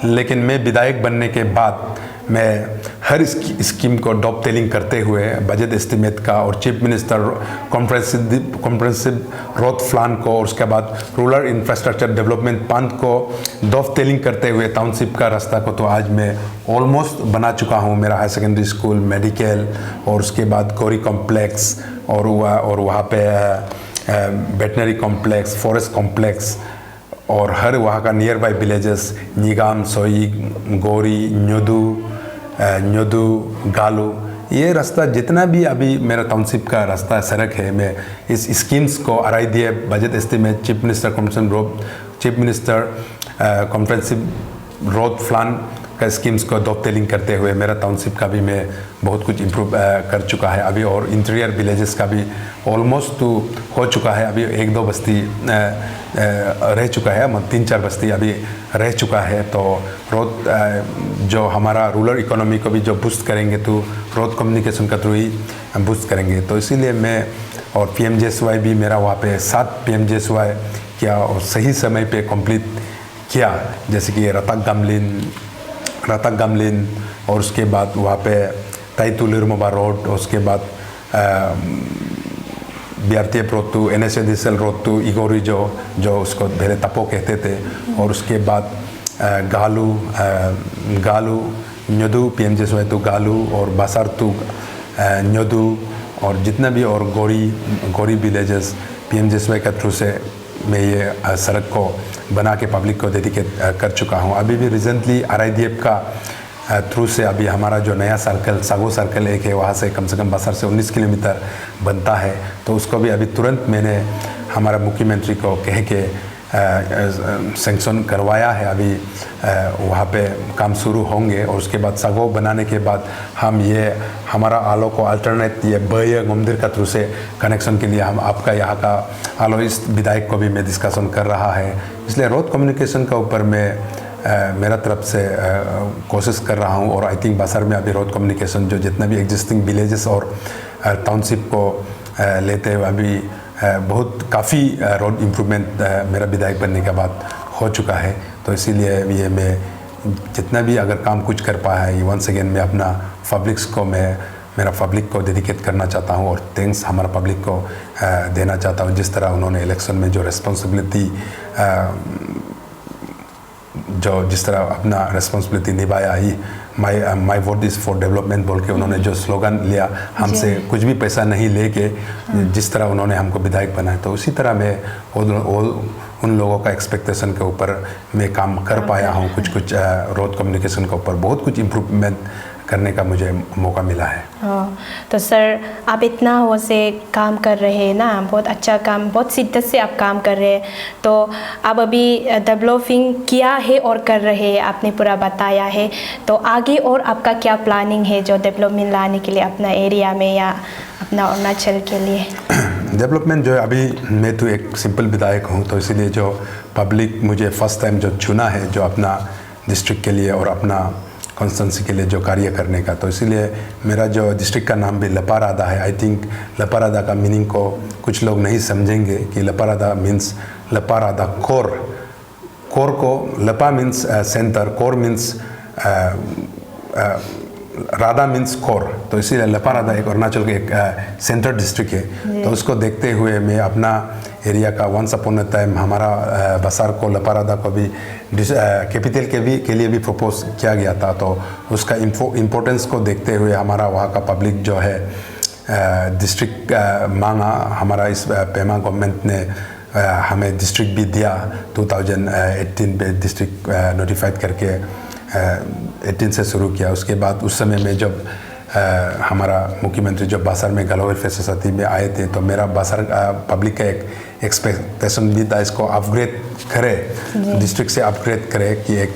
लेकिन मैं विधायक बनने के बाद मैं हर स्कीम को डॉप टेलिंग करते हुए बजट एस्टिमेट का और chief minister comprehensive road plan को और उसके बाद रूरल इंफ्रास्ट्रक्चर डेवलपमेंट फंड को डॉप टेलिंग करते हुए टाउनशिप का रास्ता को तो आज मैं ऑलमोस्ट बना चुका हूँ। मेरा हाई सेकेंडरी स्कूल, मेडिकल और उसके बाद गौरी कॉम्प्लेक्स और वहाँ पे वेटनरी कॉम्प्लेक्स, फॉरेस्ट कॉम्प्लेक्स और हर वहाँ का नियर बाई विलेजेस निगाम, सोई, गौरी, न्योदू, गालू, ये रास्ता जितना भी अभी मेरा टाउनशिप का रास्ता सड़क है, मैं इस स्कीम्स को RIDF budget estimate, chief minister comprehensive road plan का स्कीम्स को डॉप टेलिंग करते हुए मेरा टाउनशिप का भी मैं बहुत कुछ इम्प्रूव कर चुका है अभी, और इंटीरियर विलेजेस का भी ऑलमोस्ट तो हो चुका है। अभी 1-2 बस्ती रह चुका है, मतलब 3-4 बस्ती अभी रह चुका है। तो रोड जो हमारा रूरल इकोनॉमी को भी जो बूस्ट करेंगे तो रोड कम्युनिकेशन का थ्रू ही बूस्ट करेंगे। तो इसीलिए मैं और PMJSY भी मेरा वहाँ पे 7 PMJSY किया और सही समय पे कंप्लीट किया, जैसे कि रतक गमलिन और उसके बाद वहाँ पे ताइतुलिरमोबा रोड और उसके बाद BRTF road to NSADCL road to इगोरी जो उसको पहले तपो कहते थे, और उसके बाद गालू न्योदू PMJSY टू गालू और बासार टू न्योदू और जितना भी और गौरी विलेजेस PMJSY का थ्रू से मैं ये सड़क को बना के पब्लिक को डेडिकेट कर चुका हूँ। अभी भी रिसेंटली RIDF का थ्रू से अभी हमारा जो नया सर्कल सागो सर्कल एक है, वहाँ से कम बासार से 19 किलोमीटर बनता है, तो उसको भी अभी तुरंत मैंने हमारा मुख्यमंत्री को कह के सैंक्शन करवाया है। अभी वहाँ पे काम शुरू होंगे और उसके बाद सागो बनाने के बाद हम ये हमारा आलो को अल्टरनेट ये बय मंदिर का थ्रू से कनेक्शन के लिए हम आपका यहाँ का आलो इस विधायक को भी मैं डिस्कशन कर रहा है। इसलिए रोड कम्युनिकेशन का ऊपर मैं मेरा तरफ से कोशिश कर रहा हूँ, और आई थिंक बासार में अभी रोड कम्युनिकेशन जो जितना भी एग्जिस्टिंग विलेजेस और टाउनशिप को लेते हुए अभी बहुत काफ़ी रोड इम्प्रूवमेंट मेरा विधायक बनने के बाद हो चुका है। तो इसीलिए ये मैं जितना भी अगर काम कुछ कर पाया है, वंस अगेन मैं अपना मेरा पब्लिक को डेडिकेट करना चाहता हूँ और थैंक्स हमारा पब्लिक को देना चाहता हूँ। जिस तरह उन्होंने इलेक्शन में जो रिस्पॉन्सिबिलिटी जिस तरह अपना रिस्पॉन्सिबिलिटी निभाया ही, my vote is for development बोल के उन्होंने जो स्लोगन लिया, हमसे कुछ भी पैसा नहीं लेके जिस तरह उन्होंने हमको विधायक बनाया, तो उसी तरह मैं उन लोगों का एक्सपेक्टेशन के ऊपर मैं काम कर पाया हूँ। कुछ रोड कम्युनिकेशन के ऊपर बहुत कुछ इम्प्रूवमेंट करने का मुझे मौका मिला है। तो सर, आप इतना वो से काम कर रहे हैं ना, बहुत अच्छा काम, बहुत शिद्दत से आप काम कर रहे हैं। तो आप अभी डेवलपिंग किया है और कर रहे हैं, आपने पूरा बताया है। तो आगे और आपका क्या प्लानिंग है जो डेवलपमेंट लाने के लिए अपना एरिया में या अपना अरुणाचल के लिए? डेवलपमेंट जो है, अभी मैं तो एक सिंपल विधायक हूँ, तो इसीलिए जो पब्लिक मुझे फर्स्ट टाइम जो चुना है जो अपना डिस्ट्रिक्ट के लिए और अपना कॉन्स्टिट्यूंसी के लिए जो कार्य करने का, तो इसीलिए मेरा जो डिस्ट्रिक्ट का नाम भी लपारादा है। आई थिंक लपारादा का मीनिंग को कुछ लोग नहीं समझेंगे कि लपारादा मीन्स लपारादा कोर को लपा means centre, core means Radha means core, तो इसीलिए लपारादा एक अरुणाचल के एक सेंटर डिस्ट्रिक्ट है। तो उसको देखते हुए मैं अपना एरिया का वंस अपॉन अ टाइम हमारा बासार को लपारादा को भी कैपिटल के लिए भी प्रपोज किया गया था। तो उसका इम्पोर्टेंस को देखते हुए हमारा वहाँ का पब्लिक जो है डिस्ट्रिक्ट मांगा, हमारा इस पेमा गवर्नमेंट ने हमें डिस्ट्रिक्ट भी दिया 2018 में, डिस्ट्रिक्ट नोटिफाइड करके 18 से शुरू किया। उसके बाद उस समय में जब हमारा मुख्यमंत्री जब बासार में गलो वेलफेयर सोसाइटी में आए थे, तो मेरा बासार पब्लिक का एक एक्सपेक्टेशन भी था, इसको अपग्रेड करे, डिस्ट्रिक्ट से अपग्रेड करे, कि एक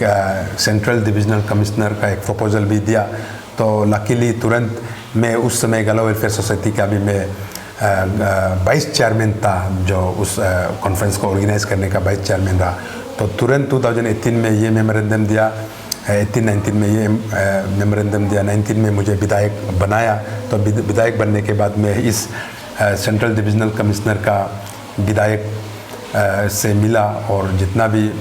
सेंट्रल डिविजनल कमिश्नर का एक प्रपोजल भी दिया। तो लकीली तुरंत मैं उस समय गलो वेलफेयर सोसाइटी का भी मैं वाइस चेयरमैन था, जो उस कॉन्फ्रेंस को ऑर्गेनाइज करने का वाइस चेयरमैन रहा। तो तुरंत 2018 में ये मेमोरेंडम दिया, 18-19 में ये मेमोरेंडम दिया, 19 में मुझे विधायक बनाया। तो विधायक बनने के बाद मैं इस सेंट्रल डिविजनल कमिश्नर का विधायक से मिला, और जितना भी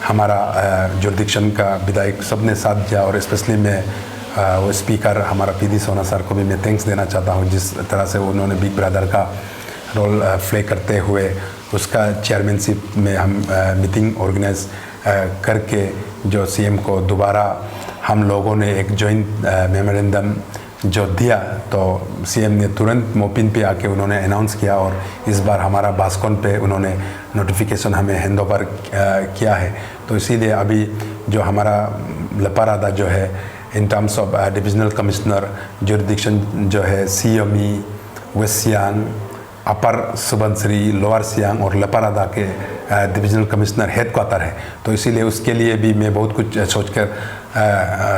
हमारा जुरिडिक्शन का विधायक सब ने साथ दिया, और स्पेशली मैं वो स्पीकर हमारा पीडी सोना सर को भी मैं थैंक्स देना चाहता हूँ, जिस तरह से उन्होंने बिग ब्रदर का रोल प्ले करते हुए उसका चेयरमैनशिप में हम मीटिंग ऑर्गेनाइज करके जो सीएम को दोबारा हम लोगों ने एक जॉइंट मेमोरेंडम जो दिया, तो सीएम ने तुरंत मोपिन पे आके उन्होंने अनाउंस किया और इस बार हमारा बास्कोन पे उन्होंने नोटिफिकेशन हमें हैंड ओवर किया है। तो इसीलिए अभी जो हमारा लपारादा जो है in terms of divisional commissioner jurisdiction जो है CME, वेस्ट सियांग, अपर सुबनसिरी, लोअर सियांग और लपारादा के डिविजनल कमिश्नर हेडक्वार्टर है। तो इसीलिए उसके लिए भी मैं बहुत कुछ सोचकर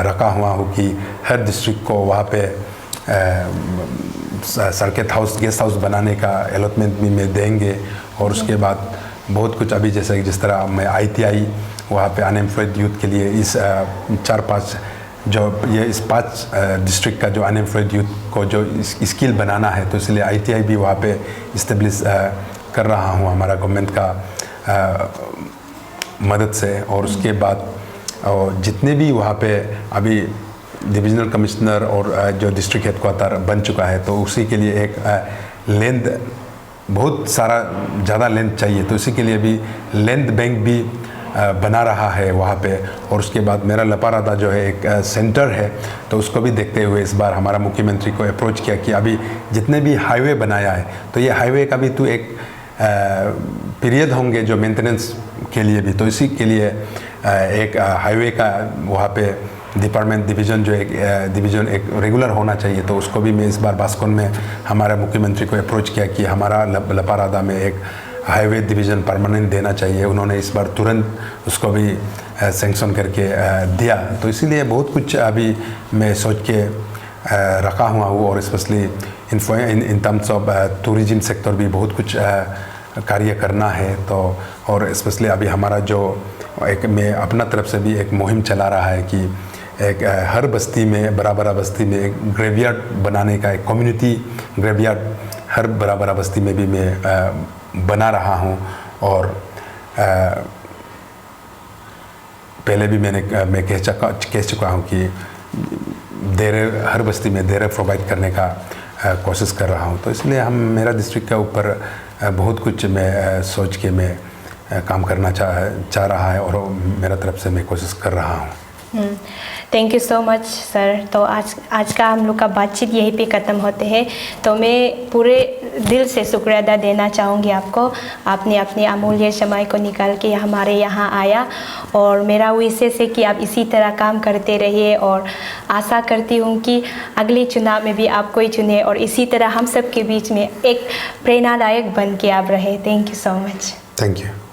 रखा हुआ हूँ कि हर डिस्ट्रिक्ट को वहाँ पे सर्किट हाउस, गेस्ट हाउस बनाने का अलॉटमेंट भी मैं देंगे। और उसके बाद बहुत कुछ अभी जैसे जिस तरह मैं ITI वहाँ पे अनएम्प्लॉयड यूथ के लिए इस 4-5 जो ये इस 5 डिस्ट्रिक्ट का जो अनएम्प्लॉयड यूथ को जो स्किल बनाना है, तो इसलिए ITI भी वहाँ पे इस्टेब्लिश कर रहा हूँ हमारा गवर्नमेंट का मदद से। और उसके बाद और जितने भी वहाँ पे अभी डिविजनल कमिश्नर और जो डिस्ट्रिक्ट हेडक्वार्टर बन चुका है, तो उसी के लिए एक लैंड बहुत सारा ज़्यादा लैंड चाहिए, तो इसी के लिए भी लैंड बैंक भी बना रहा है वहाँ पे। और उसके बाद मेरा लपारादा जो है एक सेंटर है, तो उसको भी देखते हुए इस बार हमारा मुख्यमंत्री को अप्रोच किया कि अभी जितने भी हाईवे बनाया है, तो ये हाईवे का भी तो एक पीरियड होंगे जो मेंटेनेंस के लिए भी, तो इसी के लिए एक हाईवे का वहाँ पे डिपार्टमेंट डिवीज़न जो एक डिवीज़न एक रेगुलर होना चाहिए। तो उसको भी मैं इस बार बास्कोन में हमारे मुख्यमंत्री को अप्रोच किया कि हमारा लपारादा में एक हाईवे डिवीज़न परमानेंट देना चाहिए। उन्होंने इस बार तुरंत उसको भी सैंक्शन करके दिया। तो इसीलिए बहुत कुछ अभी मैं सोच के रखा हुआ हूँ। और specially in terms of tourism sector भी बहुत कुछ कार्य करना है। तो और स्पेशली अभी हमारा जो एक मैं अपना तरफ से भी एक मुहिम चला रहा है कि एक हर बस्ती में, बड़ा बस्ती में एक ग्रेवयार्ड बनाने का, एक कम्युनिटी ग्रेवयार्ड हर बड़ा बस्ती में भी मैं बना रहा हूँ। और पहले भी मैं कह चुका हूँ कि हर बस्ती में देर प्रोवाइड करने का कोशिश कर रहा हूँ। तो इसलिए मेरा डिस्ट्रिक्ट के ऊपर बहुत कुछ मैं सोच के मैं काम करना चाह रहा है और मेरा तरफ से मैं कोशिश कर रहा हूँ। Thank you so much sir. तो आज का हम लोग का बातचीत यहीं पे ख़त्म होते हैं। तो मैं पूरे दिल से शुक्रिया अदा देना चाहूँगी आपको। आपने अपने अमूल्य समय को निकाल के हमारे यहाँ आया और मेरा विशेष है कि आप इसी तरह काम करते रहिए और आशा करती हूँ कि अगले चुनाव में भी आपको ही चुने और इसी तरह हम सब के बीच में एक प्रेरणादायक बन के आप रहे। Thank you so much. Thank you.